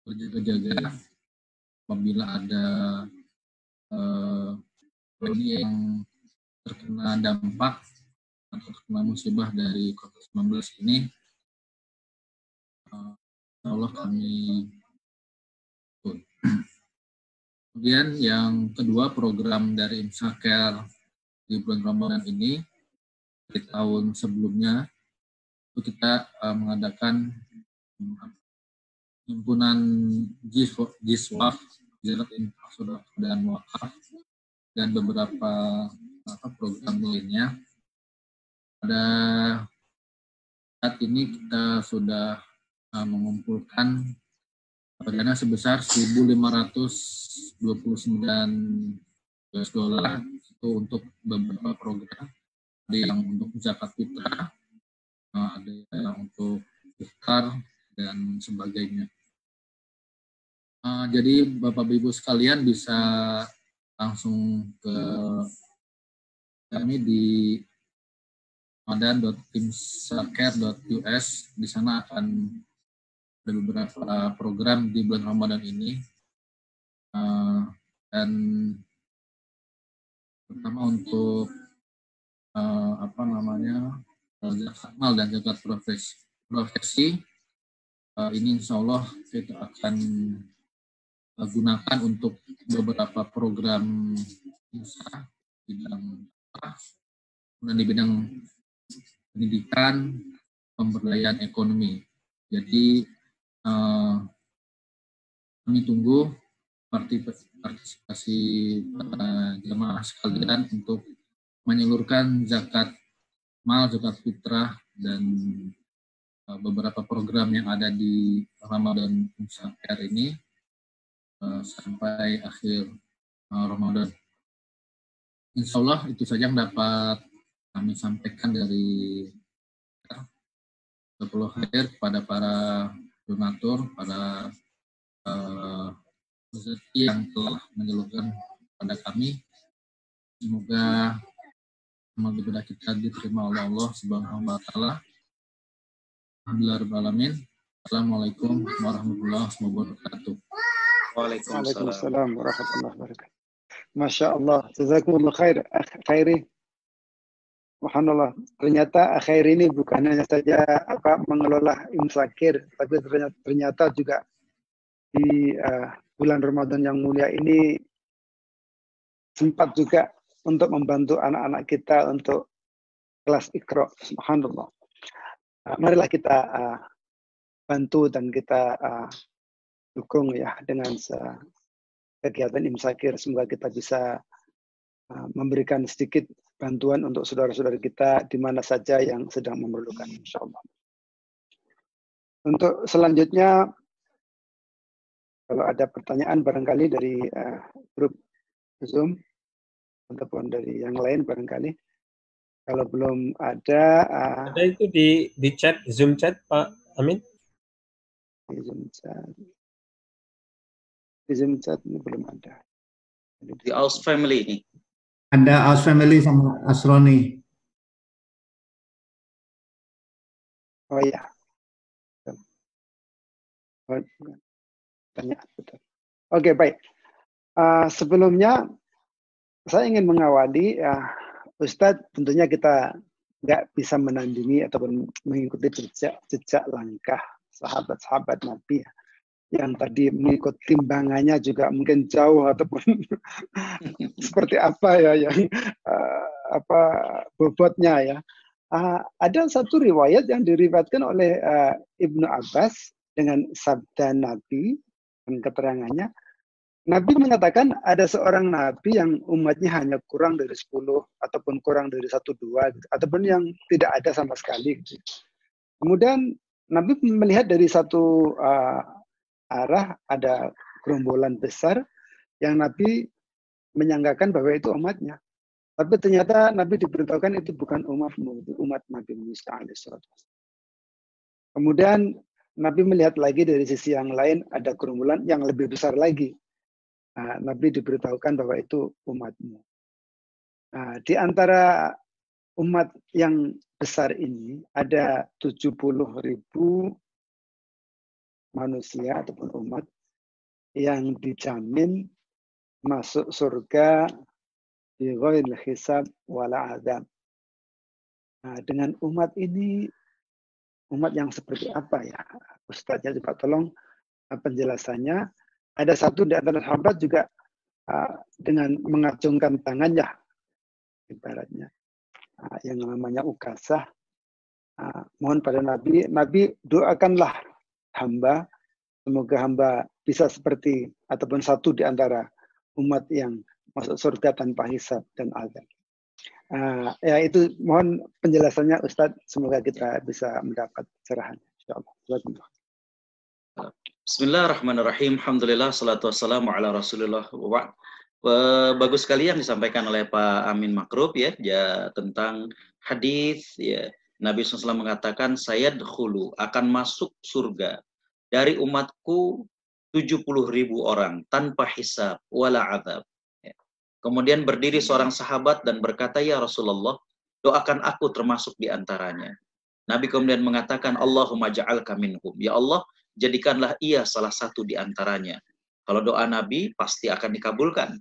berjaga-jaga apabila ada yang terkena dampak atau terkena musibah dari COVID-19 ini. Insya Allah kami ikut. Kemudian yang kedua, program dari IMSA-Care di bulan Ramadan ini, di tahun sebelumnya itu kita mengadakan himpunan Jiswaf, Zakat Infak Sedekah dan Wakaf, dan beberapa program lainnya. Pada saat ini kita sudah mengumpulkan dana sebesar 1.529 US dollar itu untuk beberapa program. Ada yang untuk zakat fitrah, ada yang untuk iftar dan sebagainya. Jadi Bapak Ibu sekalian bisa langsung ke kami di ramadan.imsacare.us. Di sana akan ada beberapa program di bulan Ramadan ini. Dan pertama untuk zakat mal dan zakat profesi. Ini insya Allah kita akan gunakan untuk beberapa program usaha di bidang pendidikan, pemberdayaan ekonomi. Jadi kami tunggu partisipasi jamaah sekalian untuk menyalurkan zakat mal, zakat fitrah, dan beberapa program yang ada di Ramadan Musafir ini sampai akhir Ramadan. Insya Allah itu saja yang dapat kami sampaikan dari Jazakallahu khair kepada para donatur, para rezeki yang telah menyalurkan kepada kami. Semoga amal ibadah kita diterima oleh Allah Subhanahu wa taala. Alhamdulillahirabbil. Assalamualaikum warahmatullahi wabarakatuh. Waalaikumsalam warahmatullahi wabarakatuh. Masya Allah, jazakumullah khair, Khairi. Subhanallah, ternyata Khairi ini bukan hanya saja mengelola Imsakir, tapi ternyata juga di bulan Ramadan yang mulia ini sempat juga untuk membantu anak-anak kita untuk kelas Iqra. Subhanallah. Marilah kita bantu dan kita dukung ya dengan kegiatan Imsakir. Semoga kita bisa memberikan sedikit bantuan untuk saudara-saudara kita di mana saja yang sedang memerlukan, insyaallah. Untuk selanjutnya, kalau ada pertanyaan barangkali dari grup Zoom ataupun dari yang lain barangkali. Kalau belum ada, ada itu di chat, Zoom chat, Pak Amin? Di Zoom chat ini belum ada. Di Aus Family ini. Ada Aus Family sama Asroni. Oh iya. Tanya betul. Oke, baik. Sebelumnya saya ingin mengawali Ustadz, tentunya kita nggak bisa menandingi ataupun mengikuti jejak langkah sahabat-sahabat Nabi yang tadi mengikut timbangannya juga mungkin jauh ataupun seperti apa ya yang bobotnya ya. Ada satu riwayat yang diriwayatkan oleh Ibnu Abbas dengan sabda Nabi dan keterangannya. Nabi mengatakan ada seorang nabi yang umatnya hanya kurang dari 10 ataupun kurang dari 1-2 gitu, ataupun yang tidak ada sama sekali. Gitu. Kemudian Nabi melihat dari satu arah ada gerombolan besar yang Nabi menyangkakan bahwa itu umatnya. Tapi ternyata Nabi diberitahukan itu bukan umatmu, itu umat Nabi Musa alaihissalam. Kemudian Nabi melihat lagi dari sisi yang lain ada gerombolan yang lebih besar lagi. Nabi diberitahukan bahwa itu umatmu. Di antara umat yang besar ini ada 70.000 manusia ataupun umat yang dijamin masuk surga bi ghairil hisab wala adzab. Dengan umat ini, umat yang seperti apa ya? Ustaznya coba tolong penjelasannya. Ada satu di antara sahabat juga dengan mengacungkan tangannya, ibaratnya yang namanya Ukasah, mohon pada Nabi, Nabi doakanlah hamba, semoga hamba bisa seperti ataupun satu di antara umat yang masuk surga tanpa hisab dan azab. Ya itu mohon penjelasannya Ustadz, semoga kita bisa mendapat cerahan. Insyaallah. Bismillahirrahmanirrahim. Alhamdulillah, salatu wassalamu ala Rasulullah. Bagus sekali yang disampaikan oleh Pak Amin Makrub ya tentang hadis ya. Nabi SAW mengatakan saya dkhulu akan masuk surga dari umatku 70.000 orang tanpa hisab wala azab. Ya. Kemudian berdiri seorang sahabat dan berkata, ya Rasulullah, doakan aku termasuk di antaranya. Nabi kemudian mengatakan, Allahumma ja'alka minhum. Ya Allah, jadikanlah ia salah satu di antaranya. Kalau doa Nabi pasti akan dikabulkan.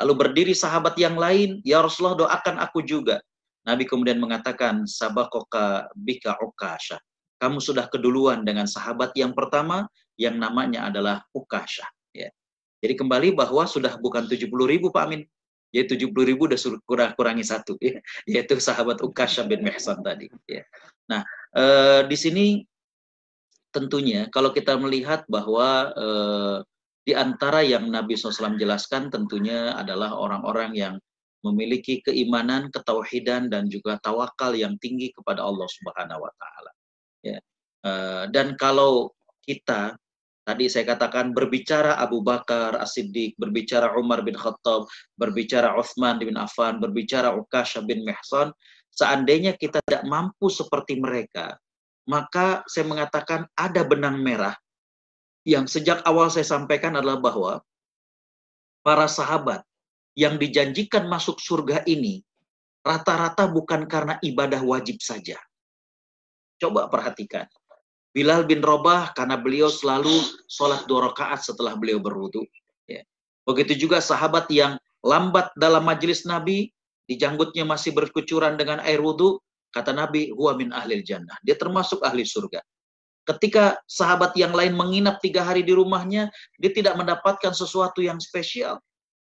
Lalu berdiri sahabat yang lain, ya Rasulullah doakan aku juga. Nabi kemudian mengatakan, sabaqaka bika Ukasha. Kamu sudah keduluan dengan sahabat yang pertama yang namanya adalah Ukasha. Ya. Jadi kembali bahwa sudah bukan 70.000 Pak Amin. Jadi 70.000 udah kurangi satu. Ya. Yaitu sahabat Ukasha bin Mihsan tadi. Ya. Nah, di sini tentunya kalau kita melihat bahwa di antara yang Nabi SAW jelaskan tentunya adalah orang-orang yang memiliki keimanan, ketauhidan, dan juga tawakal yang tinggi kepada Allah Subhanahu wa Ta'ala. Ya. Dan kalau kita tadi saya katakan berbicara Abu Bakar As-Siddiq, berbicara Umar bin Khattab, berbicara Utsman bin Affan, berbicara Ukasyah bin Mihsan, seandainya kita tidak mampu seperti mereka, maka saya mengatakan ada benang merah yang sejak awal saya sampaikan adalah bahwa para sahabat yang dijanjikan masuk surga ini rata-rata bukan karena ibadah wajib saja. Coba perhatikan. Bilal bin Rabah karena beliau selalu sholat 2 rakaat setelah beliau berwudu. Ya. Begitu juga sahabat yang lambat dalam majelis Nabi, di janggutnya masih berkucuran dengan air wudu, kata Nabi, huwa min ahlil jannah. Dia termasuk ahli surga. Ketika sahabat yang lain menginap 3 hari di rumahnya, dia tidak mendapatkan sesuatu yang spesial.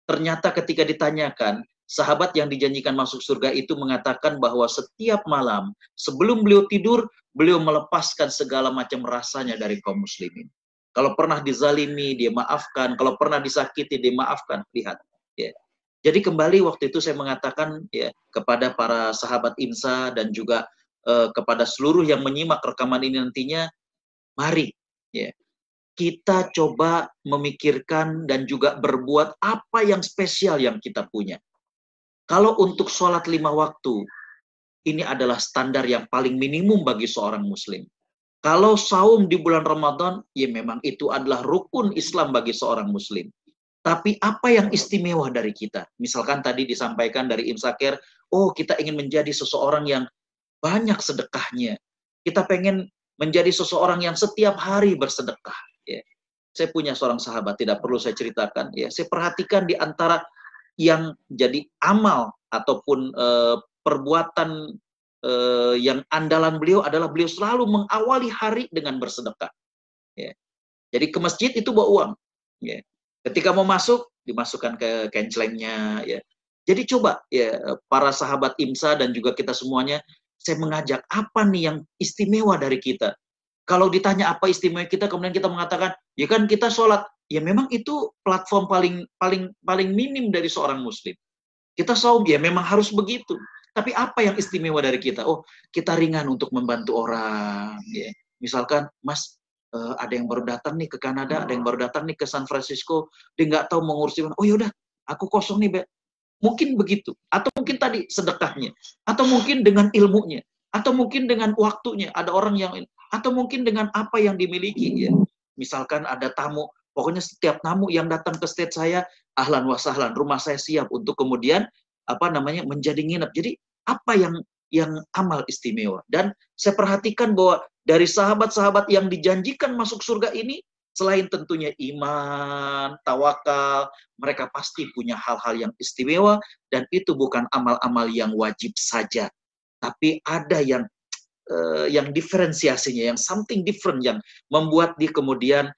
Ternyata ketika ditanyakan, sahabat yang dijanjikan masuk surga itu mengatakan bahwa setiap malam sebelum beliau tidur, beliau melepaskan segala macam rasanya dari kaum muslimin. Kalau pernah dizalimi, dia maafkan. Kalau pernah disakiti, dia maafkan. Lihat. Ya. Jadi kembali waktu itu saya mengatakan ya kepada para sahabat IMSA dan juga kepada seluruh yang menyimak rekaman ini nantinya, mari ya kita coba memikirkan dan juga berbuat apa yang spesial yang kita punya. Kalau untuk sholat 5 waktu, ini adalah standar yang paling minimum bagi seorang muslim. Kalau saum di bulan Ramadan, ya memang itu adalah rukun Islam bagi seorang muslim. Tapi apa yang istimewa dari kita? Misalkan tadi disampaikan dari Imsakir, oh kita ingin menjadi seseorang yang banyak sedekahnya. Kita pengen menjadi seseorang yang setiap hari bersedekah. Ya. Saya punya seorang sahabat, tidak perlu saya ceritakan. Ya. Saya perhatikan di antara yang jadi amal ataupun perbuatan yang andalan beliau adalah beliau selalu mengawali hari dengan bersedekah. Ya. Jadi ke masjid itu bawa uang. Ya. Ketika mau masuk, dimasukkan ke kencelengnya. Ya. Jadi coba ya para sahabat IMSA dan juga kita semuanya, saya mengajak apa nih yang istimewa dari kita. Kalau ditanya apa istimewa kita, kemudian kita mengatakan, ya kan kita sholat. Ya memang itu platform paling minim dari seorang muslim. Kita saum, ya memang harus begitu. Tapi apa yang istimewa dari kita? Oh, kita ringan untuk membantu orang. Ya. Misalkan, Mas, ada yang baru datang nih ke Kanada, ada yang baru datang nih ke San Francisco, dia nggak tahu mengurusin. Oh yaudah, aku kosong nih, Be. Mungkin begitu. Atau mungkin tadi sedekahnya. Atau mungkin dengan ilmunya. Atau mungkin dengan waktunya. Ada orang yang, atau mungkin dengan apa yang dimiliki. Ya. Misalkan ada tamu, pokoknya setiap tamu yang datang ke state saya, ahlan wa sahlan, rumah saya siap untuk kemudian menjadi nginep. Jadi apa yang amal istimewa. Dan saya perhatikan bahwa dari sahabat-sahabat yang dijanjikan masuk surga ini, selain tentunya iman, tawakal, mereka pasti punya hal-hal yang istimewa, dan itu bukan amal-amal yang wajib saja, tapi ada yang diferensiasinya, yang something different, yang membuat dia kemudian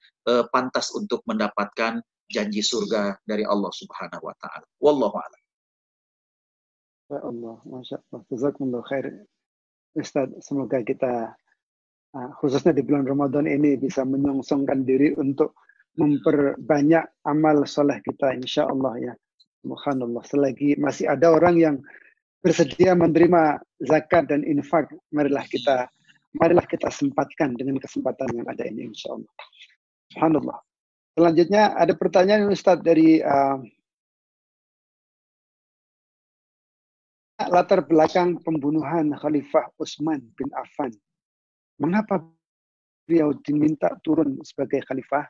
pantas untuk mendapatkan janji surga dari Allah Subhanahu wa Ta'ala. Wallahu a'lam. Ya Allah, Masya Allah. Jazakumullah khair. Ustaz, semoga kita khususnya di bulan Ramadan ini bisa menyongsongkan diri untuk memperbanyak amal soleh kita, insya Allah ya. Subhanallah. Selagi masih ada orang yang bersedia menerima zakat dan infak, marilah kita sempatkan dengan kesempatan yang ada ini, insya Allah. Subhanallah. Selanjutnya ada pertanyaan Ustaz dari latar belakang pembunuhan Khalifah Utsman bin Affan. Mengapa beliau diminta turun sebagai khalifah?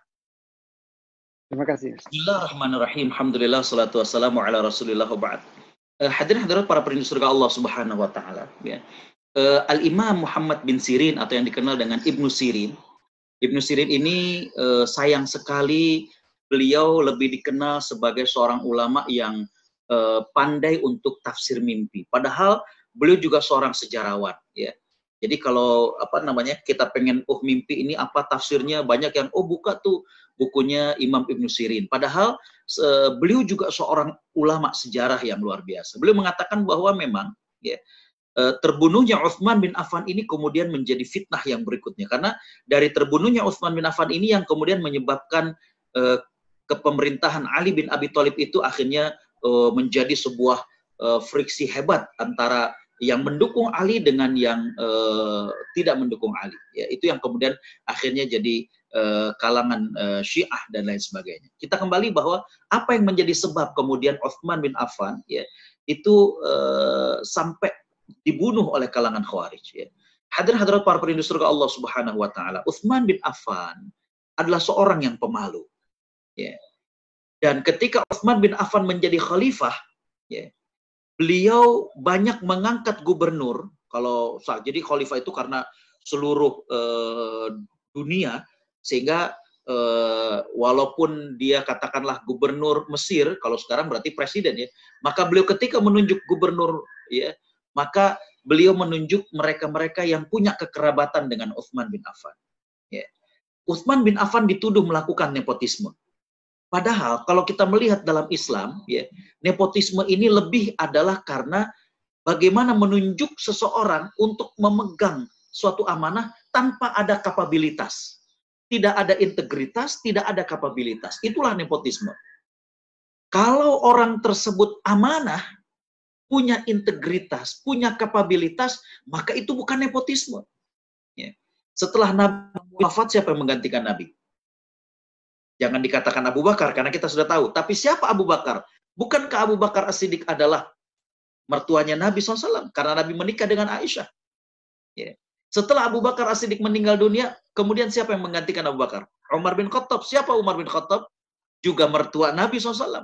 Terima kasih. Bismillahirrahmanirrahim. Alhamdulillah, salatu wassalamu ala rasulillah wa ba'd. Hadirin hadirat para perindu surga Allah Subhanahu wa Ta'ala. Ya. Al-Imam Muhammad bin Sirin atau yang dikenal dengan Ibnu Sirin. Ibnu Sirin ini sayang sekali beliau lebih dikenal sebagai seorang ulama yang pandai untuk tafsir mimpi. Padahal beliau juga seorang sejarawan. Ya. Jadi kalau kita pengen mimpi ini apa tafsirnya, banyak yang buka tuh bukunya Imam Ibnu Sirin. Padahal beliau juga seorang ulama sejarah yang luar biasa. Beliau mengatakan bahwa memang ya terbunuhnya Utsman bin Affan ini kemudian menjadi fitnah yang berikutnya. Karena dari terbunuhnya Utsman bin Affan ini yang kemudian menyebabkan kepemerintahan Ali bin Abi Thalib itu akhirnya menjadi sebuah friksi hebat antara yang mendukung Ali dengan yang tidak mendukung Ali. Ya, itu yang kemudian akhirnya jadi kalangan Syiah dan lain sebagainya. Kita kembali bahwa apa yang menjadi sebab kemudian Utsman bin Affan ya itu sampai dibunuh oleh kalangan Khawarij. Ya. Hadirin-hadirat para perindu surga Allah Subhanahu wa taala, Utsman bin Affan adalah seorang yang pemalu. Ya. Dan ketika Utsman bin Affan menjadi khalifah, ya, beliau banyak mengangkat gubernur. Kalau jadi khalifah itu karena seluruh dunia, sehingga walaupun dia katakanlah gubernur Mesir, kalau sekarang berarti presiden ya, maka beliau ketika menunjuk gubernur ya, maka beliau menunjuk mereka-mereka yang punya kekerabatan dengan Utsman bin Affan. Ya. Utsman bin Affan dituduh melakukan nepotisme. Padahal kalau kita melihat dalam Islam, ya, nepotisme ini lebih adalah karena bagaimana menunjuk seseorang untuk memegang suatu amanah tanpa ada kapabilitas. Tidak ada integritas, tidak ada kapabilitas. Itulah nepotisme. Kalau orang tersebut amanah, punya integritas, punya kapabilitas, maka itu bukan nepotisme. Ya. Setelah Nabi wafat, siapa yang menggantikan Nabi? Jangan dikatakan Abu Bakar, karena kita sudah tahu. Tapi siapa Abu Bakar? Bukankah Abu Bakar As-Siddiq adalah mertuanya Nabi SAW? Karena Nabi menikah dengan Aisyah. Ya. Setelah Abu Bakar As-Siddiq meninggal dunia, kemudian siapa yang menggantikan Abu Bakar? Umar bin Khattab. Siapa Umar bin Khattab? Juga mertua Nabi SAW.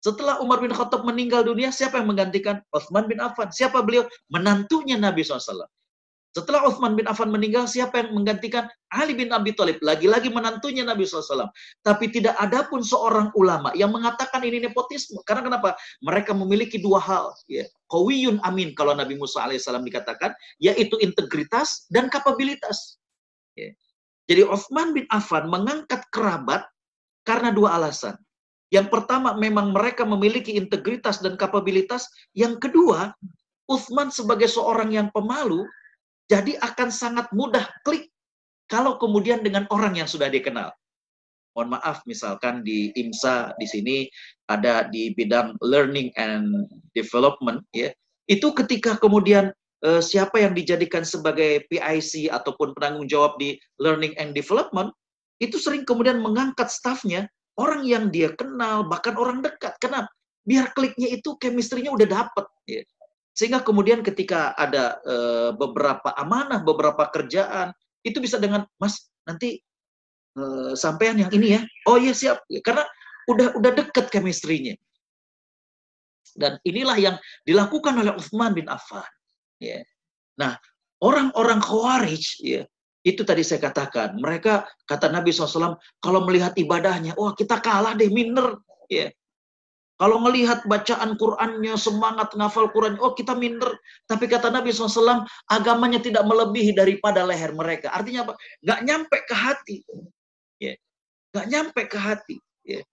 Setelah Umar bin Khattab meninggal dunia, siapa yang menggantikan? Utsman bin Affan. Siapa beliau? Menantunya Nabi SAW. Setelah Utsman bin Affan meninggal, siapa yang menggantikan? Ali bin Abi Thalib. Lagi-lagi menantunya Nabi SAW. Tapi tidak ada pun seorang ulama yang mengatakan ini nepotisme. Karena kenapa? Mereka memiliki dua hal. Ya. Qawiyun amin, kalau Nabi Musa AS dikatakan, yaitu integritas dan kapabilitas. Ya. Jadi Utsman bin Affan mengangkat kerabat karena dua alasan. Yang pertama, memang mereka memiliki integritas dan kapabilitas. Yang kedua, Utsman sebagai seorang yang pemalu, jadi akan sangat mudah klik kalau kemudian dengan orang yang sudah dikenal. Mohon maaf, misalkan di IMSA di sini ada di bidang learning and development, ya. Itu ketika kemudian siapa yang dijadikan sebagai PIC ataupun penanggung jawab di learning and development, itu sering kemudian mengangkat stafnya orang yang dia kenal, bahkan orang dekat. Kenapa? Biar kliknya itu chemistry-nya udah dapet. Ya. Sehingga kemudian ketika ada beberapa amanah, beberapa kerjaan, itu bisa dengan, Mas, nanti sampean yang ini ya. Oh iya siap. Ya, karena udah deket chemistry-nya. Dan inilah yang dilakukan oleh Utsman bin Affan. Ya. Nah, orang-orang Khawarij, ya, itu tadi saya katakan, mereka, kata Nabi SAW, kalau melihat ibadahnya, wah kita kalah deh, minder. Ya. Kalau melihat bacaan Qur'annya, semangat ngafal Qur'an, oh kita minder. Tapi kata Nabi SAW, agamanya tidak melebihi daripada leher mereka. Artinya apa? Nggak nyampe ke hati. Ya. Nggak nyampe ke hati. Ya.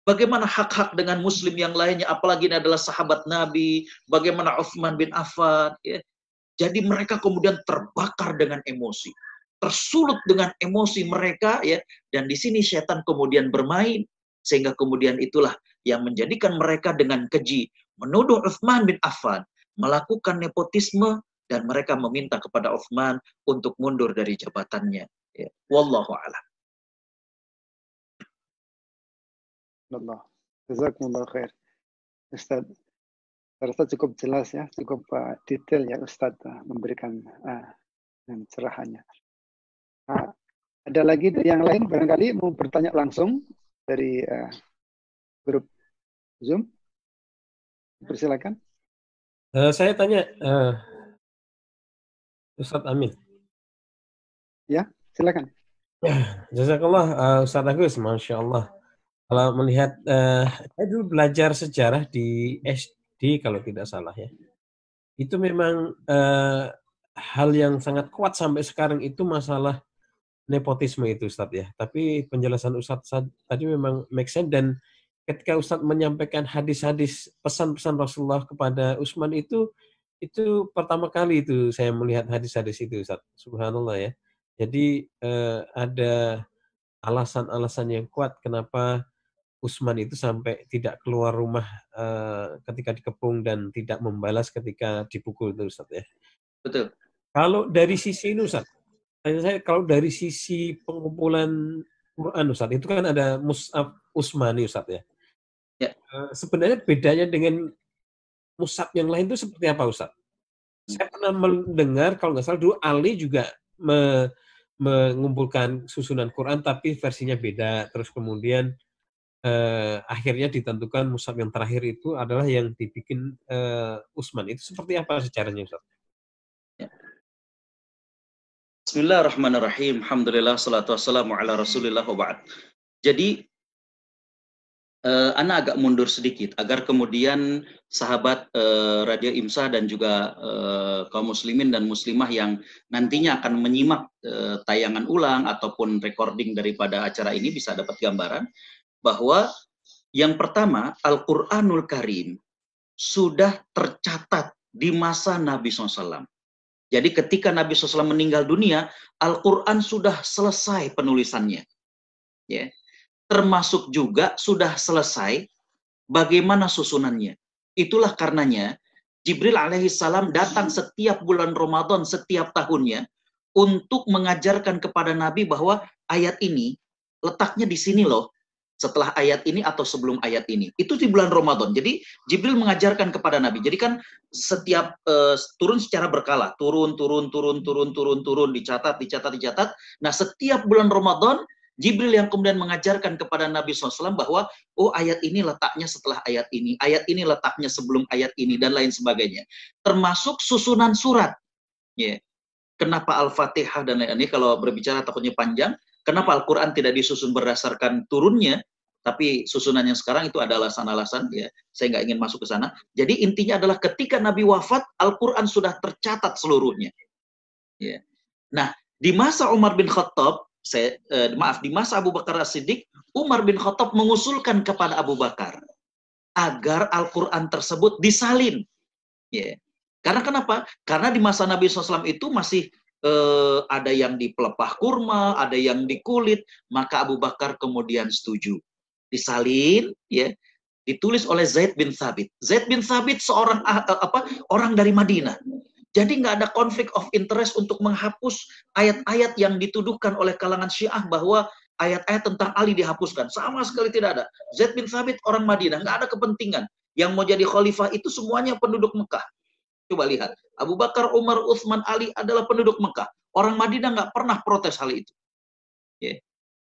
Bagaimana hak-hak dengan muslim yang lainnya, apalagi ini adalah sahabat Nabi, bagaimana Utsman bin Affan. Ya. Jadi mereka kemudian terbakar dengan emosi. Tersulut dengan emosi mereka, ya, dan di sini setan kemudian bermain, sehingga kemudian itulah yang menjadikan mereka dengan keji menuduh Utsman bin Affan melakukan nepotisme, dan mereka meminta kepada Utsman untuk mundur dari jabatannya. Ya. Wallahu a'lam. Allah. Jazakumullah khair. Ustaz, saya rasa cukup jelas ya, cukup detail ya Ustaz memberikan cerahannya. Ada lagi yang lain barangkali mau bertanya langsung dari grup Zoom? Persilakan. Saya tanya, Ustadz Amin. Ya, silakan. Jazakallah Ustadz Agus, Masya Allah. Kalau melihat, saya dulu belajar sejarah di SD kalau tidak salah ya. Itu memang hal yang sangat kuat sampai sekarang itu masalah nepotisme itu Ustadz ya. Tapi penjelasan Ustadz tadi memang make sense, dan ketika Ustadz menyampaikan hadis-hadis pesan-pesan Rasulullah kepada Utsman itu Itu pertama kali itu saya melihat hadis-hadis itu, Ustaz. Subhanallah ya. Jadi ada alasan-alasan yang kuat kenapa Utsman itu sampai tidak keluar rumah ketika dikepung dan tidak membalas ketika dipukul itu, Ustaz ya. Betul. Kalau dari sisi ini, Ustaz, saya kalau dari sisi pengumpulan Quran, Ustaz, itu kan ada Mushaf Utsmani, Ustaz ya. Ya. Sebenarnya bedanya dengan mushaf yang lain itu seperti apa, Ustaz? Saya pernah mendengar kalau nggak salah dulu Ali juga mengumpulkan susunan Quran tapi versinya beda. Terus kemudian akhirnya ditentukan mushaf yang terakhir itu adalah yang dibikin Utsman. Itu seperti apa secaranya, Ustaz? Ya. Bismillahirrahmanirrahim. Alhamdulillah, salatu wassalamu ala rasulillah wa ba'd. Jadi Ana agak mundur sedikit agar kemudian sahabat Radio IMSA dan juga kaum muslimin dan muslimah yang nantinya akan menyimak tayangan ulang ataupun recording daripada acara ini bisa dapat gambaran bahwa yang pertama, Al-Qur'anul Karim sudah tercatat di masa Nabi SAW. Jadi ketika Nabi SAW meninggal dunia, Al-Qur'an sudah selesai penulisannya. Ya. Termasuk juga sudah selesai bagaimana susunannya. Itulah karenanya Jibril alaihissalam datang setiap bulan Ramadan setiap tahunnya untuk mengajarkan kepada Nabi bahwa ayat ini letaknya di sini loh. Setelah ayat ini atau sebelum ayat ini. Itu di bulan Ramadan. Jadi Jibril mengajarkan kepada Nabi. Jadi kan setiap turun secara berkala. Turun, dicatat. Nah setiap bulan Ramadan Jibril yang kemudian mengajarkan kepada Nabi SAW bahwa oh ayat ini letaknya setelah ayat ini letaknya sebelum ayat ini dan lain sebagainya. Termasuk susunan surat. Ya. Kenapa Al-Fatihah dan lain-lain ini kalau berbicara takutnya panjang. Kenapa Al-Quran tidak disusun berdasarkan turunnya, tapi susunannya sekarang itu ada alasan-alasan. Ya, saya nggak ingin masuk ke sana. Jadi intinya adalah ketika Nabi wafat, Al-Quran sudah tercatat seluruhnya. Ya. Nah, di masa Umar bin Khattab, di masa Abu Bakar As-Siddiq, Umar bin Khattab mengusulkan kepada Abu Bakar agar Al-Quran tersebut disalin. Yeah. Karena kenapa? Karena di masa Nabi SAW itu masih ada yang di pelepah kurma, ada yang di kulit, maka Abu Bakar kemudian setuju. Disalin, ya, ditulis oleh Zaid bin Thabit. Zaid bin Thabit seorang orang dari Madinah. Jadi nggak ada konflik of interest untuk menghapus ayat-ayat yang dituduhkan oleh kalangan Syiah bahwa ayat-ayat tentang Ali dihapuskan. Sama sekali tidak ada. Zaid bin Thabit orang Madinah, nggak ada kepentingan. Yang mau jadi khalifah itu semuanya penduduk Mekah. Coba lihat, Abu Bakar, Umar, Utsman, Ali adalah penduduk Mekah. Orang Madinah nggak pernah protes hal itu. Yeah.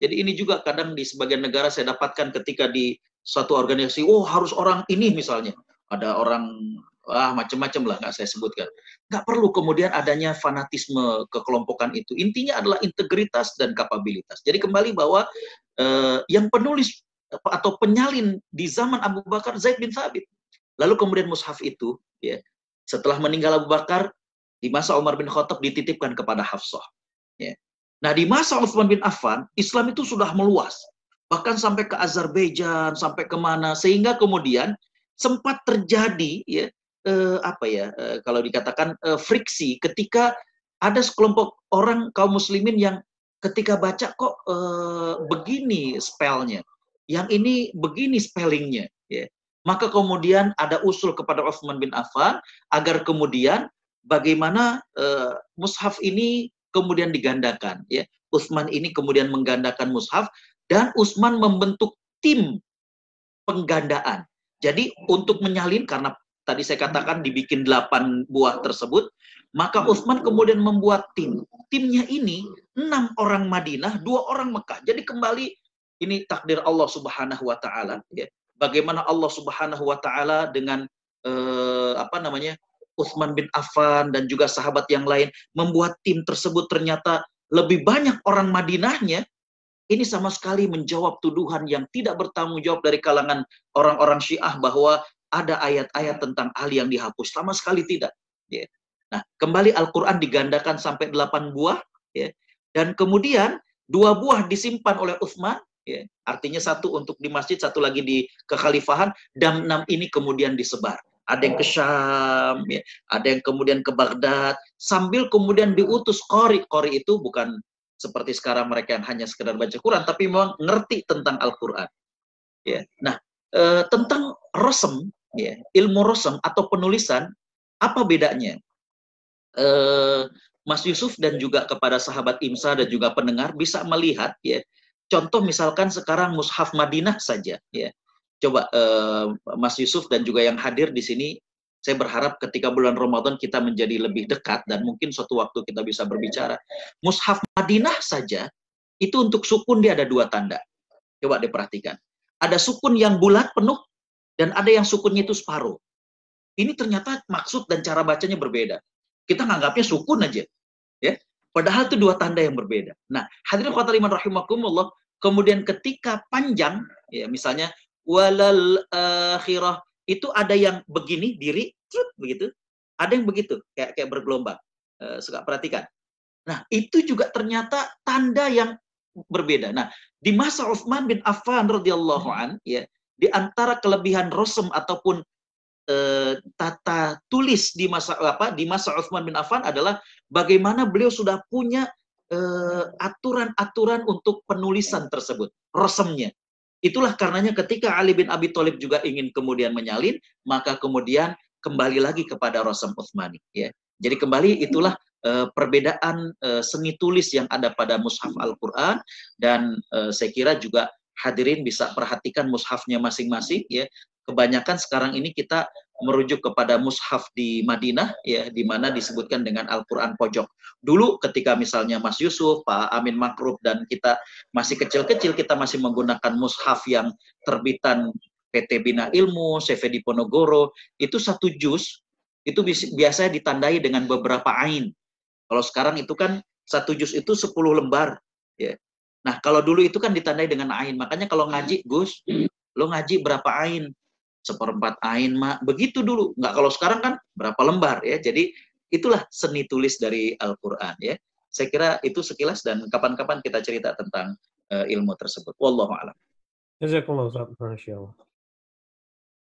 Jadi ini juga kadang di sebagian negara saya dapatkan ketika di suatu organisasi, oh harus orang ini misalnya. Ada orang macam-macam lah, nggak saya sebutkan. Nggak perlu kemudian adanya fanatisme kekelompokan itu. Intinya adalah integritas dan kapabilitas. Jadi kembali bahwa yang penulis atau penyalin di zaman Abu Bakar Zaid bin Thabit. Lalu kemudian mushaf itu, ya, setelah meninggal Abu Bakar, di masa Umar bin Khattab dititipkan kepada Hafsah. Ya. Nah di masa Utsman bin Affan, Islam itu sudah meluas. Bahkan sampai ke Azerbaijan, sampai kemana, sehingga kemudian sempat terjadi, ya, kalau dikatakan friksi ketika ada sekelompok orang kaum muslimin yang ketika baca kok begini spellnya, yang ini begini spellingnya, ya. Maka kemudian ada usul kepada Utsman bin Affan agar kemudian bagaimana mushaf ini kemudian digandakan, ya. Utsman ini kemudian menggandakan mushaf dan Utsman membentuk tim penggandaan. Jadi untuk menyalin, karena tadi saya katakan dibikin 8 buah tersebut, maka Utsman kemudian membuat tim. Timnya ini 6 orang Madinah, 2 orang Mekah. Jadi kembali ini takdir Allah Subhanahu wa taala, ya. Bagaimana Allah Subhanahu wa taala dengan Utsman bin Affan dan juga sahabat yang lain membuat tim tersebut ternyata lebih banyak orang Madinahnya. Ini sama sekali menjawab tuduhan yang tidak bertanggung jawab dari kalangan orang-orang Syiah bahwa ada ayat-ayat tentang Ali yang dihapus. Sama sekali tidak. Ya. Nah, kembali Al-Quran digandakan sampai 8 buah. Ya. Dan kemudian 2 buah disimpan oleh Utsman. Ya. Artinya 1 untuk di masjid, 1 lagi di kekhalifahan. Dan 6 ini kemudian disebar. ada yang ke Syam, ya, ada yang kemudian ke Baghdad, sambil kemudian diutus qori. Qori itu bukan seperti sekarang mereka yang hanya sekedar baca Quran, tapi memang ngerti tentang Al-Quran. Ya. Nah, tentang rosem, ya, ilmu rosem atau penulisan, apa bedanya? Mas Yusuf dan juga kepada sahabat IMSA dan juga pendengar bisa melihat, ya, contoh misalkan sekarang Mushaf Madinah saja, ya. Coba Mas Yusuf dan juga yang hadir di sini, saya berharap ketika bulan Ramadan kita menjadi lebih dekat dan mungkin suatu waktu kita bisa berbicara. Mushaf Madinah saja itu untuk sukun dia ada 2 tanda. Coba diperhatikan. Ada sukun yang bulat penuh dan ada yang sukunnya itu separuh. Ini ternyata maksud dan cara bacanya berbeda. Kita nganggapnya sukun aja, ya. Padahal itu 2 tanda yang berbeda. Nah, hadirin khotbah iman rahimakumullah, kemudian ketika panjang, ya, misalnya walal akhirah, itu ada yang begini diri, begitu. Ada yang begitu, kayak bergelombang. Suka perhatikan. Nah, itu juga ternyata tanda yang berbeda. Nah, di masa Utsman bin Affan radhiyallahu an, ya, di antara kelebihan rosem ataupun tata tulis di masa Utsman bin Affan adalah bagaimana beliau sudah punya aturan-aturan untuk penulisan tersebut, rosemnya. Itulah karenanya ketika Ali bin Abi Thalib juga ingin kemudian menyalin, maka kemudian kembali lagi kepada rosem Utsmani, ya. Jadi kembali itulah perbedaan seni tulis yang ada pada mushaf Al-Qur'an, dan saya kira juga hadirin bisa perhatikan mushafnya masing-masing, ya. Kebanyakan sekarang ini kita merujuk kepada mushaf di Madinah, ya, di mana disebutkan dengan Al-Qur'an pojok. Dulu ketika misalnya Mas Yusuf, Pak Amin Makruf dan kita masih kecil-kecil, kita masih menggunakan mushaf yang terbitan PT Bina Ilmu, CV Diponegoro, itu 1 juz itu biasanya ditandai dengan beberapa ain. Kalau sekarang itu kan 1 juz itu 10 lembar, ya. Nah, kalau dulu itu kan ditandai dengan ain. Makanya kalau ngaji, Gus, lo ngaji berapa ain? 1/4 ain, Mak. Begitu dulu. Nggak, kalau sekarang kan berapa lembar, ya. Jadi itulah seni tulis dari Al-Qur'an, ya. Saya kira itu sekilas, dan kapan-kapan kita cerita tentang ilmu tersebut. Wallahu a'lam. Jazakallah, Masya Allah.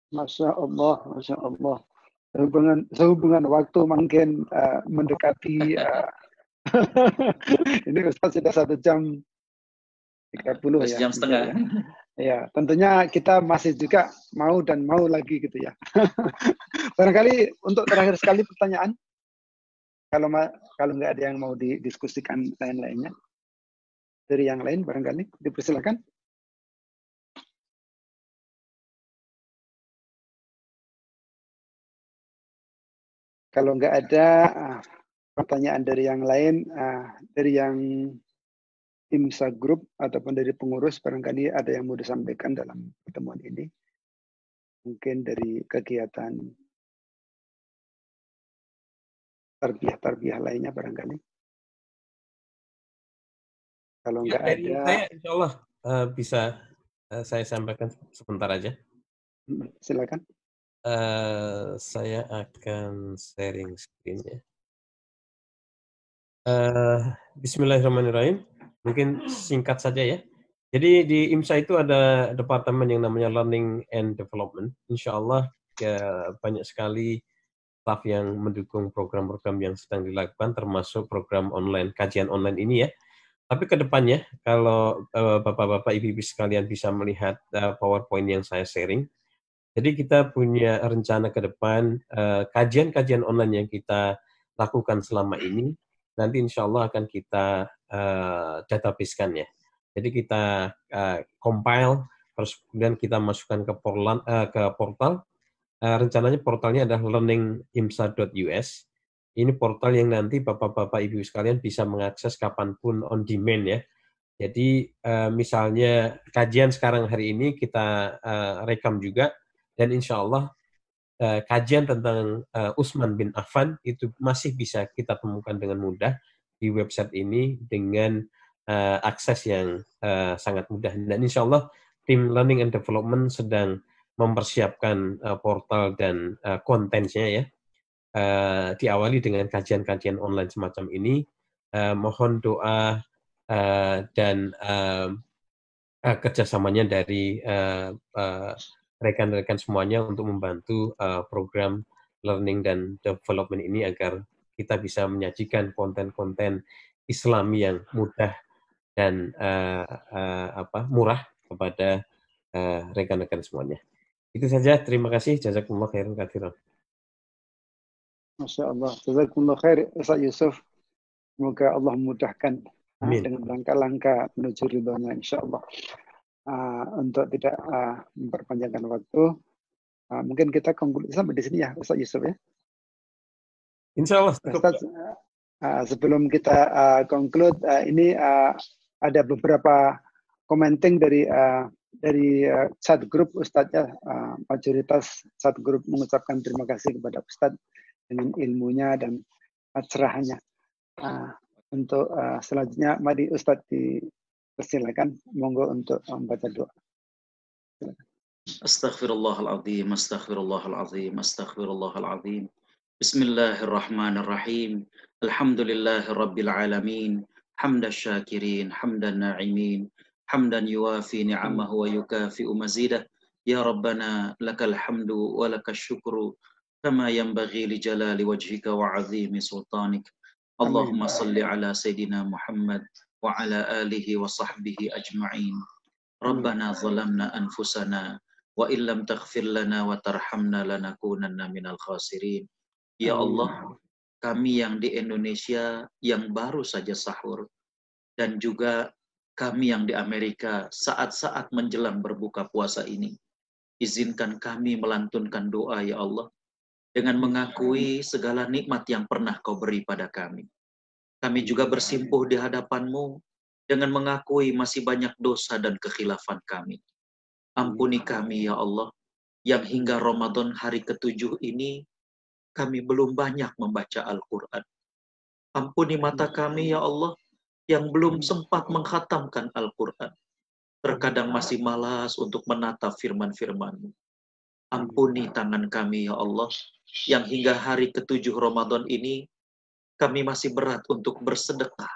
Masya Allah, Masya Allah. Sehubungan waktu makin mendekati ini Ustaz sudah 1 jam 30 ya. 1 jam setengah. Ya, tentunya kita masih juga mau lagi gitu ya. Barangkali untuk terakhir sekali pertanyaan, kalau nggak ada yang mau didiskusikan lain-lainnya dari yang lain, barangkali dipersilakan. Kalau nggak ada pertanyaan dari yang lain, dari yang IMSA Group ataupun dari pengurus, barangkali ada yang mau disampaikan dalam pertemuan ini. Mungkin dari kegiatan tarbiyah lainnya barangkali. Kalau nggak dari ada, saya insya Allah bisa saya sampaikan sebentar aja. Silakan. Saya akan sharing screen-nya. Bismillahirrahmanirrahim. Mungkin singkat saja ya. Jadi di IMSA itu ada departemen yang namanya Learning and Development. Insya Allah ya, banyak sekali staff yang mendukung program-program yang sedang dilakukan, termasuk program online, kajian online ini ya. Tapi ke depannya, kalau Bapak-Bapak, Ibu-Ibu sekalian bisa melihat PowerPoint yang saya sharing, jadi kita punya rencana ke depan, kajian-kajian online yang kita lakukan selama ini, nanti insya Allah akan kita database-kan ya. Jadi kita compile, terus kemudian kita masukkan ke portal. Rencananya portalnya adalah learningimsa.us. Ini portal yang nanti Bapak-Bapak Ibu sekalian bisa mengakses kapanpun on demand ya. Jadi misalnya kajian sekarang hari ini kita rekam juga, dan insya Allah kajian tentang Utsman bin Affan itu masih bisa kita temukan dengan mudah di website ini dengan akses yang sangat mudah. Dan insya Allah tim Learning and Development sedang mempersiapkan portal dan kontennya ya. Diawali dengan kajian-kajian online semacam ini. Mohon doa dan kerjasamanya dari rekan-rekan semuanya untuk membantu program learning dan development ini agar kita bisa menyajikan konten-konten Islami yang mudah dan murah kepada rekan-rekan semuanya. Itu saja. Terima kasih. Jazakumullah khairan katsiran. Masya Allah. Jazakumullah khair, Ustaz Yusuf. Semoga Allah memudahkan Amin. dengan langkah-langkah menuju ridhonya, insya Allah. Untuk tidak memperpanjangkan waktu, mungkin kita konklusi sampai di sini ya, Ustaz Yusuf ya. Insya Allah. Ustaz, sebelum kita conclude, ini ada beberapa commenting dari chat grup Ustadz ya. Mayoritas chat grup mengucapkan terima kasih kepada Ustadz dengan ilmunya dan cerahannya. Untuk selanjutnya, mari Ustadz dipersilakan, monggo untuk membaca doa. Astaghfirullahaladzim, astaghfirullahaladzim, astaghfirullahaladzim. Bismillahirrahmanirrahim. Alhamdulillahirabbil alamin. Hamdan syakirin, hamdan na'imin, hamdan yuwafi ni'amahu wa yukafi'u mazidah. Ya Rabbana lakal hamdu wa lakas syukru kama yanbaghi li jalali wajhika wa 'azimi sultanik. Allahumma salli ala Sayyidina Muhammad wa ala alihi wa sahbihi ajma'in. Rabbana zalamna anfusana wa illam taghfir lana wa tarhamna lanakunanna minal khasirin. Ya Allah, kami yang di Indonesia yang baru saja sahur dan juga kami yang di Amerika saat-saat menjelang berbuka puasa ini, izinkan kami melantunkan doa ya Allah dengan mengakui segala nikmat yang pernah Kau beri pada kami. Kami juga bersimpuh di hadapan-Mu dengan mengakui masih banyak dosa dan kekhilafan kami. Ampuni kami ya Allah, yang hingga Ramadan hari ke-7 ini kami belum banyak membaca Al-Quran. Ampuni mata kami ya Allah, yang belum sempat mengkhatamkan Al-Quran. Terkadang masih malas untuk menatap firman-firman-Mu. Ampuni tangan kami ya Allah, yang hingga hari ke-7 Ramadan ini kami masih berat untuk bersedekah.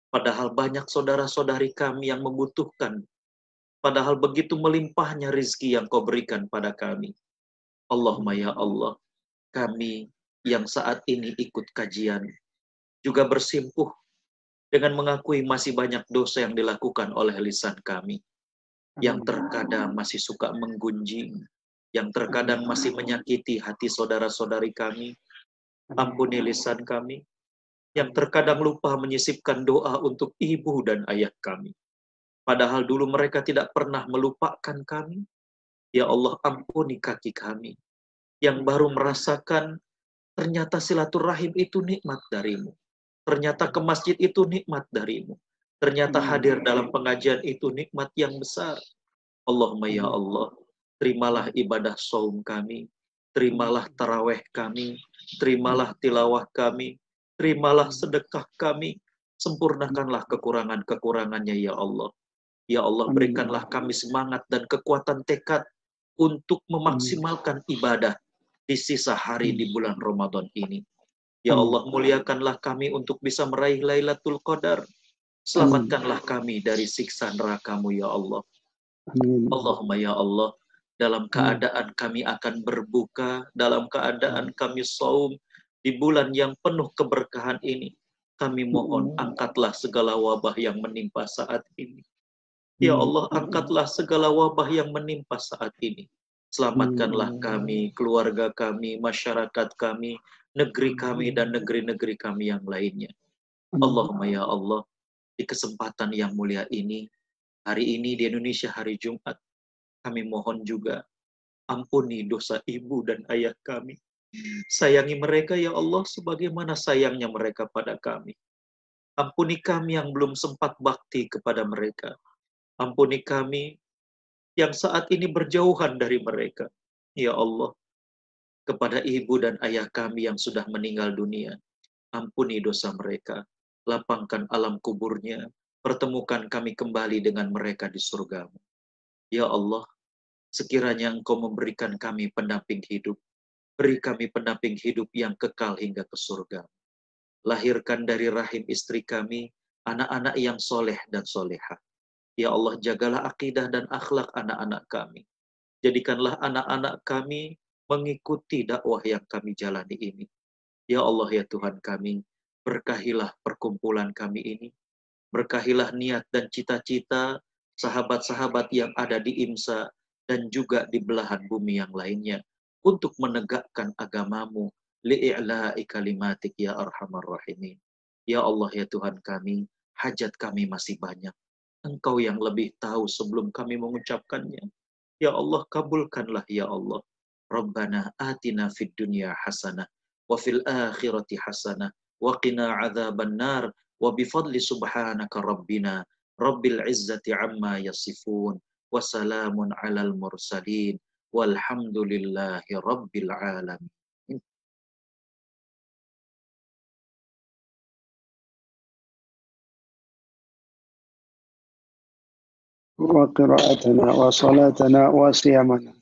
Padahal banyak saudara-saudari kami yang membutuhkan. Padahal begitu melimpahnya rizki yang Kau berikan pada kami. Allahumma ya Allah, kami yang saat ini ikut kajian juga bersimpuh dengan mengakui masih banyak dosa yang dilakukan oleh lisan kami. Yang terkadang masih suka menggunjing, yang terkadang masih menyakiti hati saudara-saudari kami. Ampuni lisan kami, yang terkadang lupa menyisipkan doa untuk ibu dan ayah kami. Padahal dulu mereka tidak pernah melupakan kami. Ya Allah, ampuni kaki kami, yang baru merasakan ternyata silaturahim itu nikmat dari-Mu. Ternyata ke masjid itu nikmat dari-Mu. Ternyata hadir dalam pengajian itu nikmat yang besar. Allahumma ya Allah, terimalah ibadah saum kami, terimalah taraweh kami, terimalah tilawah kami, terimalah sedekah kami, sempurnakanlah kekurangan-kekurangannya ya Allah. Ya Allah, berikanlah kami semangat dan kekuatan tekad untuk memaksimalkan ibadah di sisa hari di bulan Ramadan ini. Ya Allah, muliakanlah kami untuk bisa meraih Lailatul Qadar. Selamatkanlah kami dari siksa neraka-Mu ya Allah. Allahumma ya Allah, dalam keadaan kami akan berbuka, dalam keadaan kami saum di bulan yang penuh keberkahan ini, kami mohon angkatlah segala wabah yang menimpa saat ini. Ya Allah, angkatlah segala wabah yang menimpa saat ini. Selamatkanlah kami, keluarga kami, masyarakat kami, negeri kami, dan negeri-negeri kami yang lainnya. Allahumma ya Allah, di kesempatan yang mulia ini, hari ini di Indonesia hari Jumat, kami mohon juga ampuni dosa ibu dan ayah kami. Sayangi mereka ya Allah sebagaimana sayangnya mereka pada kami. Ampuni kami yang belum sempat bakti kepada mereka. Ampuni kami yang saat ini berjauhan dari mereka. Ya Allah, kepada ibu dan ayah kami yang sudah meninggal dunia, ampuni dosa mereka. Lapangkan alam kuburnya, pertemukan kami kembali dengan mereka di surga-Mu. Ya Allah, sekiranya Engkau memberikan kami pendamping hidup, beri kami pendamping hidup yang kekal hingga ke surga. Lahirkan dari rahim istri kami, anak-anak yang soleh dan solehah. Ya Allah, jagalah akidah dan akhlak anak-anak kami. Jadikanlah anak-anak kami mengikuti dakwah yang kami jalani ini. Ya Allah ya Tuhan kami, berkahilah perkumpulan kami ini. Berkahilah niat dan cita-cita sahabat-sahabat yang ada di IMSA dan juga di belahan bumi yang lainnya untuk menegakkan agamamu li'i'la'i kalimatik ya arhamar rahimin. Ya Allah ya Tuhan kami, hajat kami masih banyak. Engkau yang lebih tahu sebelum kami mengucapkannya. Ya Allah kabulkanlah ya Allah. Rabbana atina fid dunya hasanah wa fil akhirati hasanah wa qina adzaban nar wa bifadli subhanaka rabbina rabbil izzati amma yasifun wa salamun alal mursalin walhamdulillahi rabbil alamin. Wa qira'atana wa salatana wa siyamana.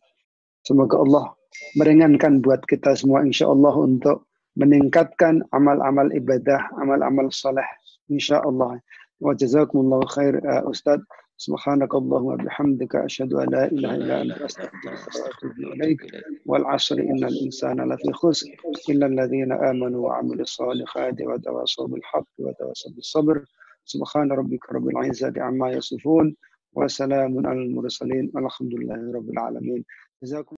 Semoga Allah meringankan buat kita semua insyaAllah untuk meningkatkan amal-amal ibadah, amal-amal saleh insyaAllah. Wa jazakumullahu khair Ustaz. Subhanakallahumma bihamdika asyhadu an la ilaha illa anta astaghfiruka wa atubu ilaik. Wal 'asri innal insana lafi khusr illa alladhina amanu wa 'amilus solihati wa tawassaw bil haqqi wa tawassaw bis sabr. Subhana rabbika rabbil 'izzati 'amma yasifun wa salamun alal mursalin walhamdulillahi rabbil alamin. Jazakum